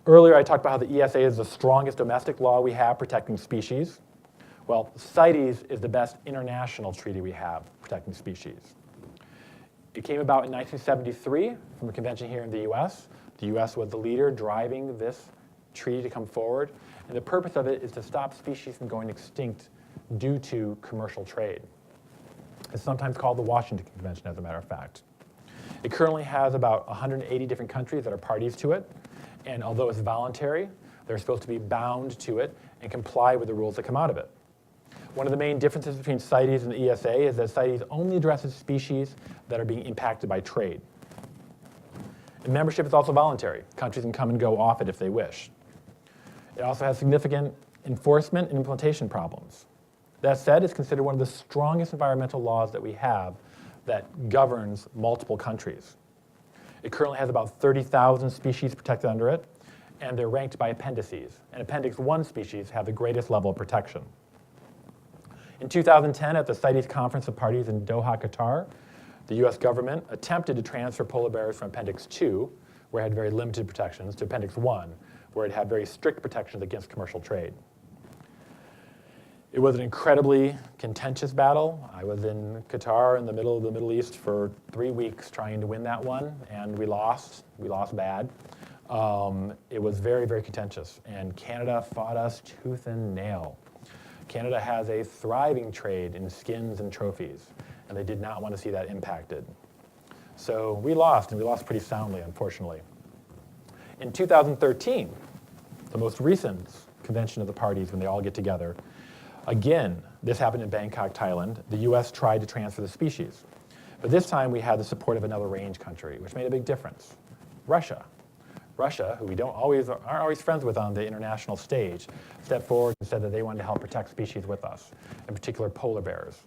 Earlier I talked about how the ESA is the strongest domestic law we have protecting species. Well, CITES is the best international treaty we have protecting species. It came about in 1973 from a convention here in the US. The US was the leader driving this treaty to come forward, and the purpose of it is to stop species from going extinct due to commercial trade. It's sometimes called the Washington Convention, as a matter of fact. It currently has about 180 different countries that are parties to it, and although it's voluntary, they're supposed to be bound to it and comply with the rules that come out of it. One of the main differences between CITES and the ESA is that CITES only addresses species that are being impacted by trade. And membership is also voluntary. Countries can come and go off it if they wish. It also has significant enforcement and implementation problems. That said, it's considered one of the strongest environmental laws that we have that governs multiple countries. It currently has about 30,000 species protected under it, and they're ranked by appendices. And Appendix 1 species have the greatest level of protection. In 2010, at the CITES Conference of Parties in Doha, Qatar, the US government attempted to transfer polar bears from Appendix 2, where it had very limited protections, to Appendix 1, where it had very strict protections against commercial trade. It was an incredibly contentious battle. I was in Qatar in the middle of the Middle East for 3 weeks trying to win that one, and we lost. We lost bad. It was very, very contentious, and Canada fought us tooth and nail. Canada has a thriving trade in skins and trophies, and they did not want to see that impacted. So we lost, and we lost pretty soundly, unfortunately. In 2013, the most recent convention of the parties when they all get together, again, this happened in Bangkok, Thailand. The US tried to transfer the species. But this time we had the support of another range country, which made a big difference. Russia. Russia, who we aren't always friends with on the international stage, stepped forward and said that they wanted to help protect species with us, in particular polar bears.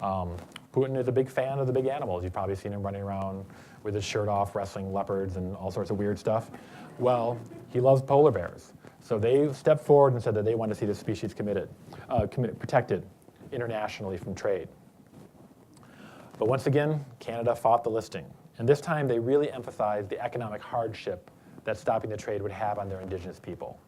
Putin is a big fan of the big animals. You've probably seen him running around with his shirt off, wrestling leopards and all sorts of weird stuff. Well, he loves polar bears. So they stepped forward and said that they wanted to see the species protected internationally from trade. But once again, Canada fought the listing. And this time they really emphasized the economic hardship that stopping the trade would have on their indigenous people.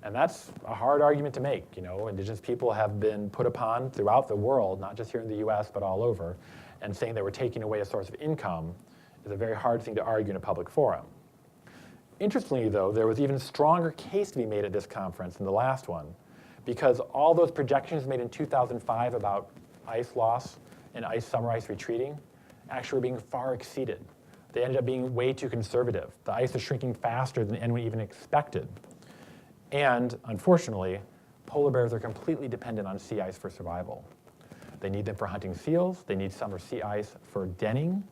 And that's a hard argument to make. You know, indigenous people have been put upon throughout the world, not just here in the US, but all over. And saying that we're taking away a source of income is a very hard thing to argue in a public forum. Interestingly, though, there was even a stronger case to be made at this conference than the last one, because all those projections made in 2005 about ice loss and summer ice retreating actually were being far exceeded. They ended up being way too conservative. The ice is shrinking faster than anyone even expected. And unfortunately, polar bears are completely dependent on sea ice for survival. They need them for hunting seals, they need summer sea ice for denning,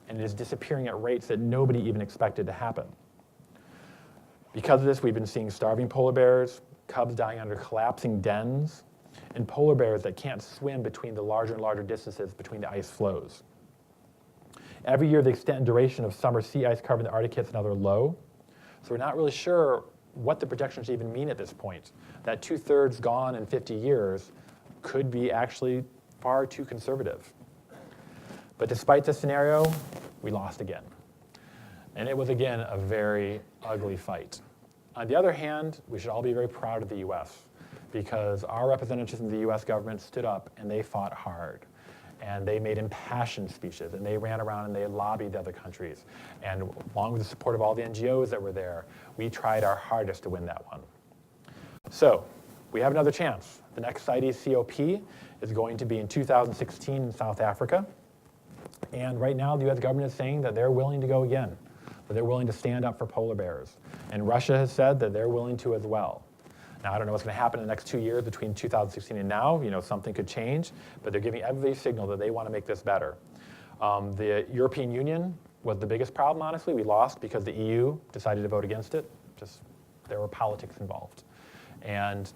and it is disappearing at rates that nobody even expected to happen. Because of this, we've been seeing starving polar bears, cubs dying under collapsing dens, and polar bears that can't swim between the larger and larger distances between the ice flows. Every year, the extent and duration of summer sea ice covering the Arctic hits another low. So we're not really sure what the projections even mean at this point. That 2/3 gone in 50 years could be actually far too conservative. But despite this scenario, we lost again. And it was, again, a very ugly fight. On the other hand, we should all be very proud of the US, because our representatives in the US government stood up and they fought hard. And they made impassioned speeches, and they ran around and they lobbied the other countries. And along with the support of all the NGOs that were there, we tried our hardest to win that one. So we have another chance. The next CITES COP is going to be in 2016 in South Africa. And right now, the US government is saying that they're willing to go again, that they're willing to stand up for polar bears. And Russia has said that they're willing to as well. Now, I don't know what's going to happen in the next 2 years between 2016 and now. You know, something could change, but they're giving every signal that they want to make this better. The European Union was the biggest problem, honestly. We lost because the EU decided to vote against it. Just there were politics involved. And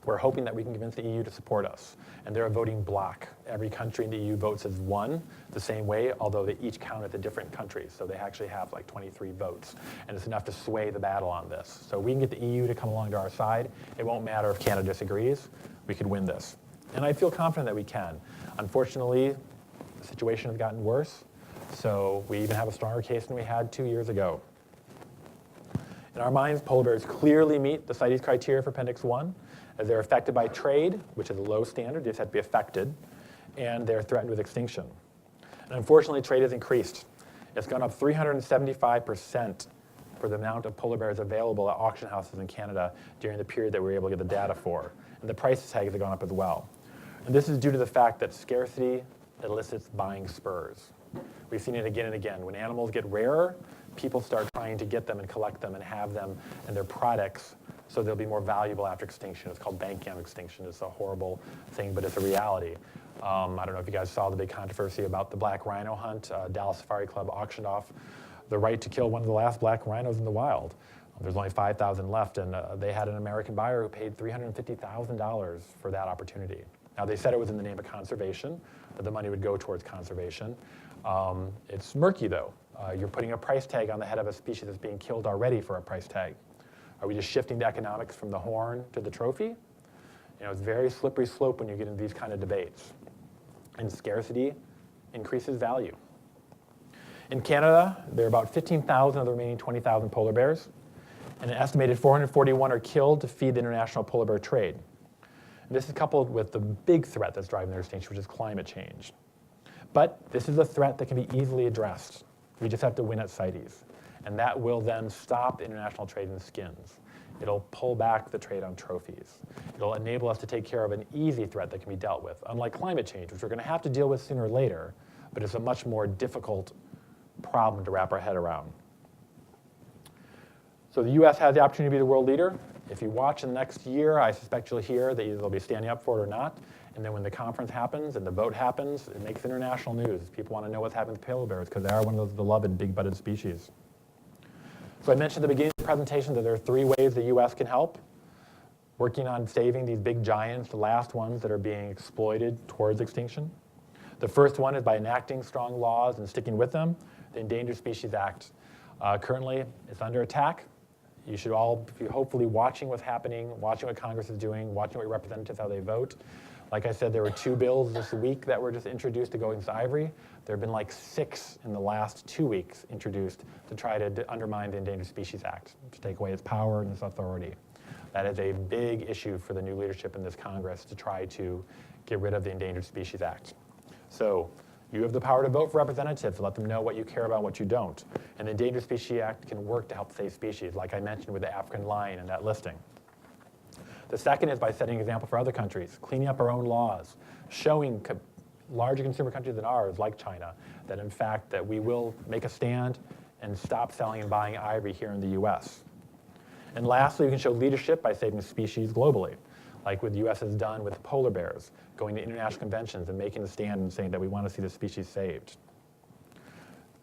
we're hoping that we can convince the EU to support us. And they're a voting bloc. Every country in the EU votes as one, the same way, although they each count at the different countries. So they actually have like 23 votes. And it's enough to sway the battle on this. So we can get the EU to come along to our side. It won't matter if Canada disagrees. We could win this. And I feel confident that we can. Unfortunately, the situation has gotten worse. So we even have a stronger case than we had 2 years ago. In our minds, polar bears clearly meet the CITES criteria for Appendix 1. As they're affected by trade, which is a low standard, they just have to be affected, and they're threatened with extinction. And unfortunately, trade has increased. It's gone up 375% for the amount of polar bears available at auction houses in Canada during the period that we were able to get the data for. And the price tags have gone up as well. And this is due to the fact that scarcity elicits buying spurs. We've seen it again and again. When animals get rarer, people start trying to get them and collect them and have them and their products so they'll be more valuable after extinction. It's called bank camp extinction. It's a horrible thing, but it's a reality. I don't know if you guys saw the big controversy about the black rhino hunt. Dallas Safari Club auctioned off the right to kill one of the last black rhinos in the wild. There's only 5,000 left, and they had an American buyer who paid $350,000 for that opportunity. Now, they said it was in the name of conservation, that the money would go towards conservation. It's murky, though. You're putting a price tag on the head of a species that's being killed already for a price tag. Are we just shifting the economics from the horn to the trophy? It's a very slippery slope when you get into these kind of debates. And scarcity increases value. In Canada, there are about 15,000 of the remaining 20,000 polar bears, and an estimated 441 are killed to feed the international polar bear trade. And this is coupled with the big threat that's driving their extinction, which is climate change. But this is a threat that can be easily addressed. We just have to win at CITES. And that will then stop the international trade in skins. It'll pull back the trade on trophies. It'll enable us to take care of an easy threat that can be dealt with, unlike climate change, which we're going to have to deal with sooner or later, but it's a much more difficult problem to wrap our head around. So the US has the opportunity to be the world leader. If you watch in the next year, I suspect you'll hear that either they'll be standing up for it or not. And then when the conference happens and the vote happens, it makes international news. People want to know what's happening with polar bears because they are one of those beloved big-butted species. So I mentioned at the beginning of the presentation that there are 3 ways the US can help. Working on saving these big giants, the last ones that are being exploited towards extinction. The first one is by enacting strong laws and sticking with them. The Endangered Species Act. Currently, it's under attack. You should all be hopefully watching what's happening, watching what Congress is doing, watching what your representatives, how they vote. Like I said, there were 2 bills this week that were just introduced to go against Ivory. There have been like 6 in the last 2 weeks introduced to try to undermine the Endangered Species Act, to take away its power and its authority. That is a big issue for the new leadership in this Congress to try to get rid of the Endangered Species Act. So you have the power to vote for representatives, to let them know what you care about, what you don't. And the Endangered Species Act can work to help save species, like I mentioned with the African lion in that listing. The second is by setting an example for other countries, cleaning up our own laws, showing larger consumer countries than ours, like China, that in fact that we will make a stand and stop selling and buying ivory here in the US. And lastly, we can show leadership by saving species globally, like what the US has done with polar bears, going to international conventions and making a stand and saying that we want to see the species saved.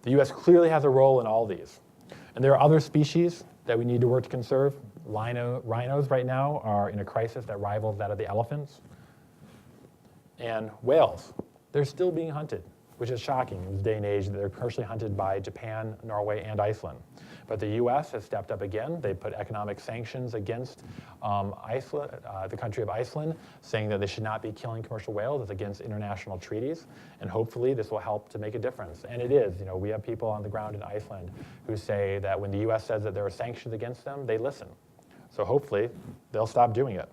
The US clearly has a role in all these. And there are other species that we need to work to conserve. Rhinos right now are in a crisis that rivals that of the elephants. And whales, they're still being hunted, which is shocking in this day and age that they're partially hunted by Japan, Norway, and Iceland. But the US has stepped up again. They put economic sanctions against Iceland, the country of Iceland, saying that they should not be killing commercial whales. It's against international treaties. And hopefully this will help to make a difference. And it is. We have people on the ground in Iceland who say that when the US says that there are sanctions against them, they listen. So hopefully they'll stop doing it.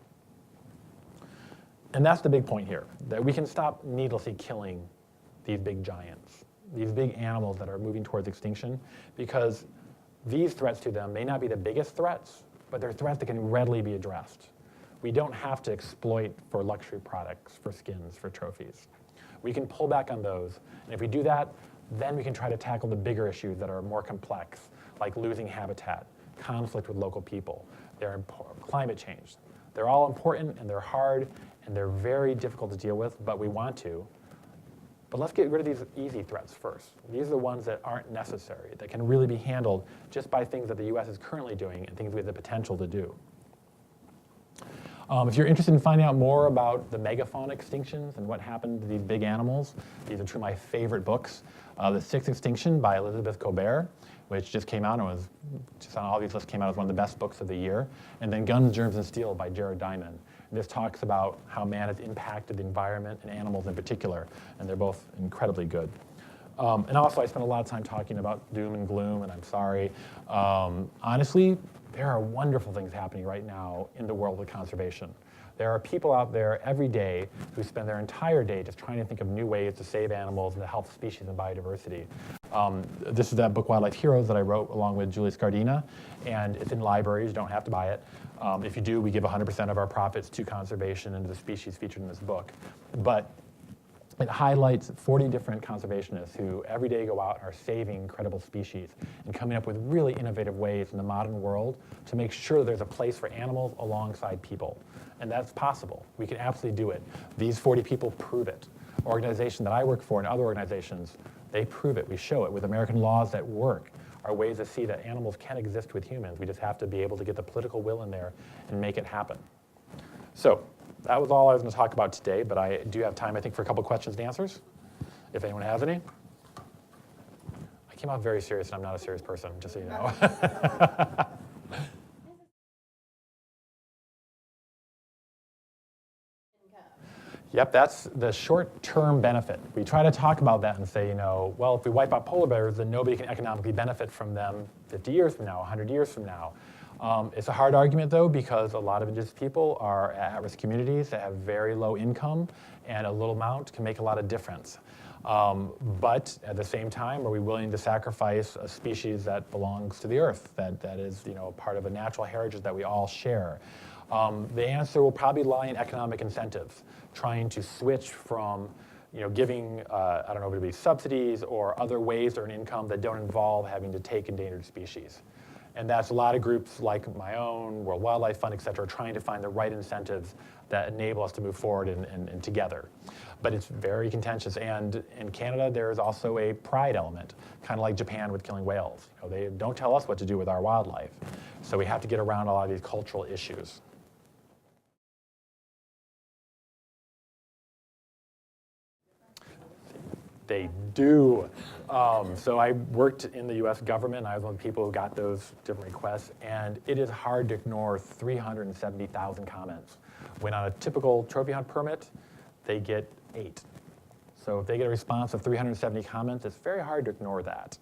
And that's the big point here, that we can stop needlessly killing these big giants, these big animals that are moving towards extinction, because these threats to them may not be the biggest threats, but they're threats that can readily be addressed. We don't have to exploit for luxury products, for skins, for trophies. We can pull back on those, and if we do that, then we can try to tackle the bigger issues that are more complex, like losing habitat, conflict with local people, climate change. They're all important, and they're hard, and they're very difficult to deal with, but we want to. But let's get rid of these easy threats first. These are the ones that aren't necessary, that can really be handled just by things that the US is currently doing and things we have the potential to do. If you're interested in finding out more about the Megafon Extinctions and what happened to these big animals, these are two of my favorite books. The Sixth Extinction by Elizabeth Colbert, which just came out and was just on all these lists, came out as one of the best books of the year. And then Guns, Germs, and Steel by Jared Diamond. And this talks about how man has impacted the environment and animals in particular, and they're both incredibly good. And also, I spent a lot of time talking about doom and gloom, and I'm sorry. Honestly, there are wonderful things happening right now in the world of conservation. There are people out there every day who spend their entire day just trying to think of new ways to save animals and to help species and biodiversity. This is that book, Wildlife Heroes, that I wrote along with Julie Scardina, and it's in libraries. You don't have to buy it. If you do, we give 100% of our profits to conservation and to the species featured in this book. But it highlights 40 different conservationists who every day go out and are saving incredible species and coming up with really innovative ways in the modern world to make sure there's a place for animals alongside people. And that's possible. We can absolutely do it. These 40 people prove it. Organization that I work for and other organizations, they prove it. We show it with American laws that work. are ways to see that animals can exist with humans. We just have to be able to get the political will in there and make it happen. So that was all I was going to talk about today, but I do have time, I think, for a couple questions and answers, if anyone has any. I came out very serious, and I'm not a serious person, just so you know. Yep, that's the short-term benefit. We try to talk about that and say, well, if we wipe out polar bears, then nobody can economically benefit from them 50 years from now, 100 years from now. It's a hard argument, though, because a lot of indigenous people are at-risk communities that have very low income, and a little amount can make a lot of difference. But at the same time, are we willing to sacrifice a species that belongs to the earth, that is part of a natural heritage that we all share? The answer will probably lie in economic incentives, trying to switch from giving, I don't know, maybe subsidies or other ways to earn income that don't involve having to take endangered species. And that's a lot of groups like my own, World Wildlife Fund, et cetera, trying to find the right incentives that enable us to move forward and together. But it's very contentious. And in Canada, there's also a pride element, kind of like Japan with killing whales. They don't tell us what to do with our wildlife. So we have to get around a lot of these cultural issues. They do. So I worked in the US government. I was one of the people who got those different requests. And it is hard to ignore 370,000 comments. When on a typical trophy hunt permit, they get 8. So if they get a response of 370 comments, it's very hard to ignore that.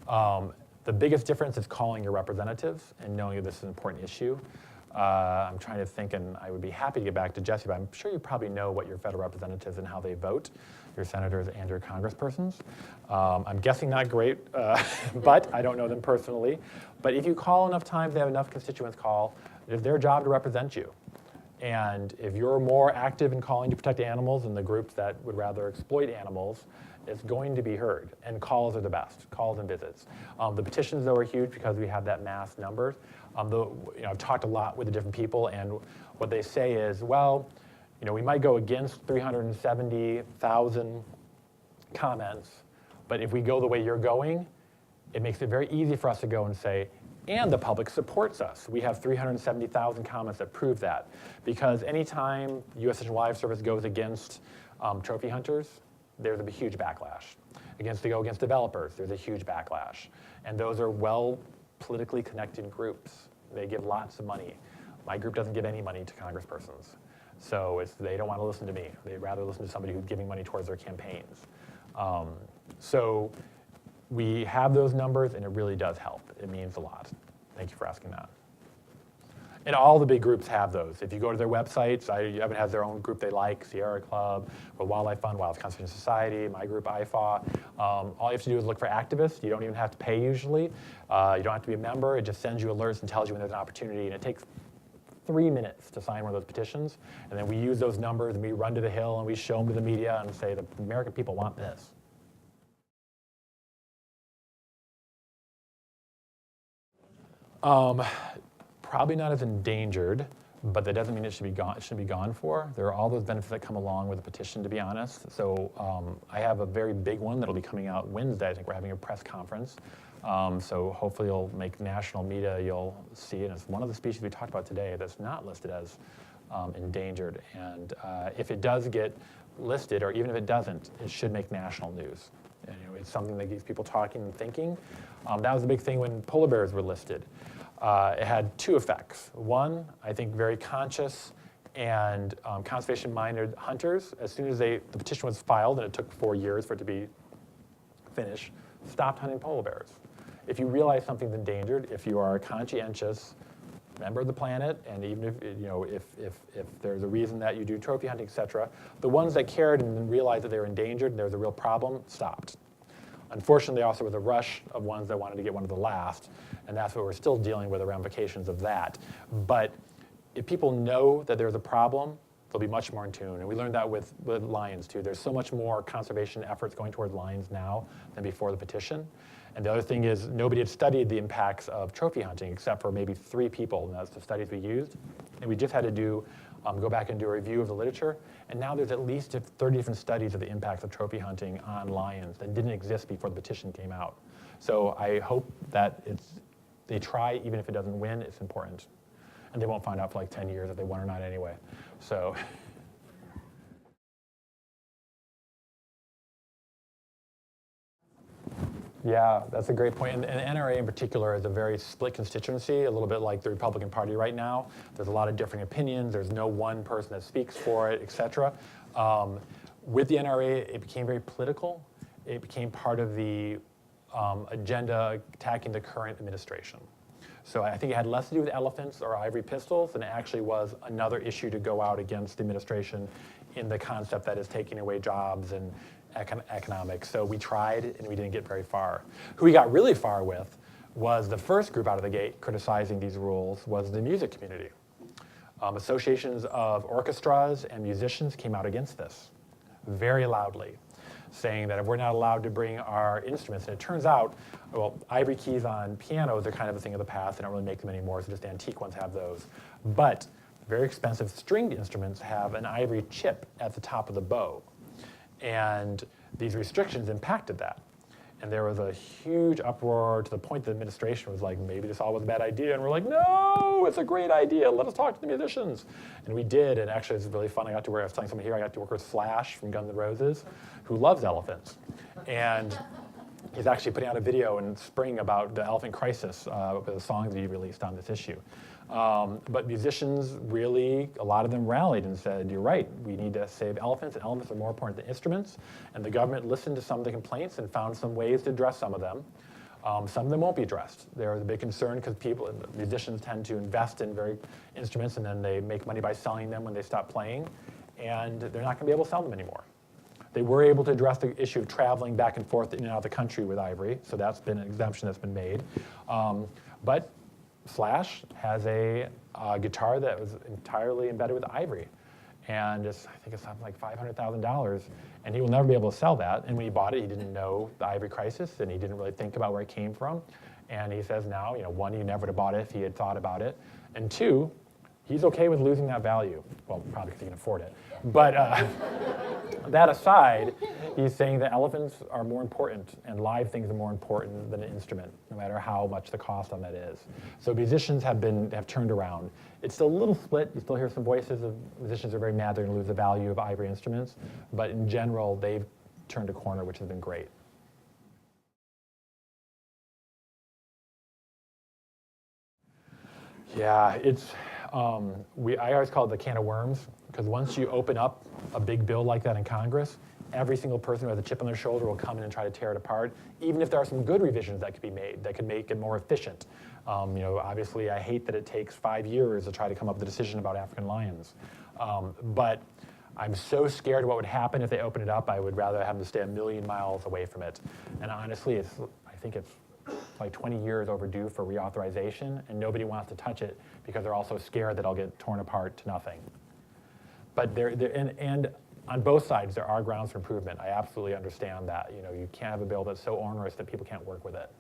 The biggest difference is calling your representatives and knowing that this is an important issue. I'm trying to think, and I would be happy to get back to Jesse, but I'm sure you probably know what your federal representatives and how they vote, your senators and your congresspersons. I'm guessing not great, but I don't know them personally. But if you call enough times, they have enough constituents call, it's their job to represent you. And if you're more active in calling to protect animals than the groups that would rather exploit animals, it's going to be heard. And calls are the best, calls and visits. The petitions, though, are huge because we have that mass numbers. I've talked a lot with the different people, and what they say is, well, we might go against 370,000 comments, but if we go the way you're going, it makes it very easy for us to go and say, and the public supports us. We have 370,000 comments that prove that. Because anytime U.S. Fish and Wildlife Service goes against trophy hunters, there's a huge backlash. They go against developers, there's a huge backlash. And those are well politically connected groups. They give lots of money. My group doesn't give any money to congresspersons. So they don't want to listen to me. They'd rather listen to somebody who's giving money towards their campaigns. So we have those numbers, and it really does help. It means a lot. Thank you for asking that. And all the big groups have those. If you go to their websites, Iucn has their own group they like, Sierra Club, World Wildlife Fund, Wildlife Conservation Society, my group, IFAW. All you have to do is look for activists. You don't even have to pay usually. You don't have to be a member. It just sends you alerts and tells you when there's an opportunity. And it takes 3 minutes to sign one of those petitions. And then we use those numbers, and we run to the Hill, and we show them to the media and say, the American people want this. Probably not as endangered, but that doesn't mean it should be gone. It shouldn't be gone for. There are all those benefits that come along with a petition, to be honest. So I have a very big one that'll be coming out Wednesday. I think we're having a press conference. So hopefully you'll make national media. You'll see it. It's one of the species we talked about today that's not listed as endangered. And if it does get listed, or even if it doesn't, it should make national news. And, it's something that gets people talking and thinking. That was a big thing when polar bears were listed. It had 2 effects. One, I think very conscious and conservation-minded hunters, as soon as the petition was filed, and it took 4 years for it to be finished, stopped hunting polar bears. If you realize something's endangered, if you are a conscientious member of the planet, and even if there's a reason that you do trophy hunting, et cetera, the ones that cared and realized that they were endangered and there was a real problem stopped. Unfortunately, also was a rush of ones that wanted to get one of the last, and that's what we're still dealing with, the ramifications of that. But if people know that there's a problem, they'll be much more in tune. And we learned that with lions, too. There's so much more conservation efforts going towards lions now than before the petition. And the other thing is, nobody had studied the impacts of trophy hunting except for maybe 3 people, and that's the studies we used. And we just had to go back and do a review of the literature. And now there's at least 30 different studies of the impacts of trophy hunting on lions that didn't exist before the petition came out. So I hope that they try, even if it doesn't win, it's important. And they won't find out for like 10 years if they won or not anyway. So. Yeah, that's a great point. And the NRA in particular is a very split constituency, a little bit like the Republican Party right now. There's a lot of different opinions. There's no one person that speaks for it, et cetera. With the NRA, it became very political. It became part of the agenda attacking the current administration. So I think it had less to do with elephants or ivory pistols than it actually was another issue to go out against the administration in the concept that is taking away jobs and economics. So we tried and we didn't get very far. Who we got really far with was the first group out of the gate criticizing these rules was the music community. Associations of orchestras and musicians came out against this very loudly, saying that if we're not allowed to bring our instruments, and it turns out, well, ivory keys on pianos are kind of a thing of the past. They don't really make them anymore, so just antique ones have those. But very expensive stringed instruments have an ivory chip at the top of the bow. And these restrictions impacted that. And there was a huge uproar to the point the administration was like, maybe this all was a bad idea. And we're like, no, it's a great idea. Let us talk to the musicians. And we did. And actually, it's really fun. I was telling someone here, I got to work with Slash from Guns N' Roses, who loves elephants. And he's actually putting out a video in spring about the elephant crisis with the songs that he released on this issue. But musicians really, a lot of them rallied and said, you're right, we need to save elephants, and elephants are more important than instruments. And the government listened to some of the complaints and found some ways to address some of them. Some of them won't be addressed. There was a big concern because musicians tend to invest in instruments and then they make money by selling them when they stop playing, and they're not going to be able to sell them anymore. They were able to address the issue of traveling back and forth in and out of the country with ivory, so that's been an exemption that's been made. But Slash has a guitar that was entirely embedded with ivory. And I think it's something like $500,000. And he will never be able to sell that. And when he bought it, he didn't know the ivory crisis, and he didn't really think about where it came from. And he says now, one, he never would have bought it if he had thought about it. And two, he's okay with losing that value. Well, probably because he can afford it. But that aside, he's saying that elephants are more important and live things are more important than an instrument, no matter how much the cost on that is. So musicians have turned around. It's still a little split. You still hear some voices of musicians are very mad they're going to lose the value of ivory instruments. But in general, they've turned a corner, which has been great. Yeah, I always call it the can of worms, because once you open up a big bill like that in Congress, every single person who has a chip on their shoulder will come in and try to tear it apart, even if there are some good revisions that could be made that could make it more efficient. Obviously, I hate that it takes 5 years to try to come up with a decision about African lions. But I'm so scared of what would happen if they open it up, I would rather have them stay a million miles away from it. And honestly, I think it's like 20 years overdue for reauthorization, and nobody wants to touch it because they're also scared that it'll get torn apart to nothing. But and on both sides, there are grounds for improvement. I absolutely understand that. You can't have a bill that's so onerous that people can't work with it.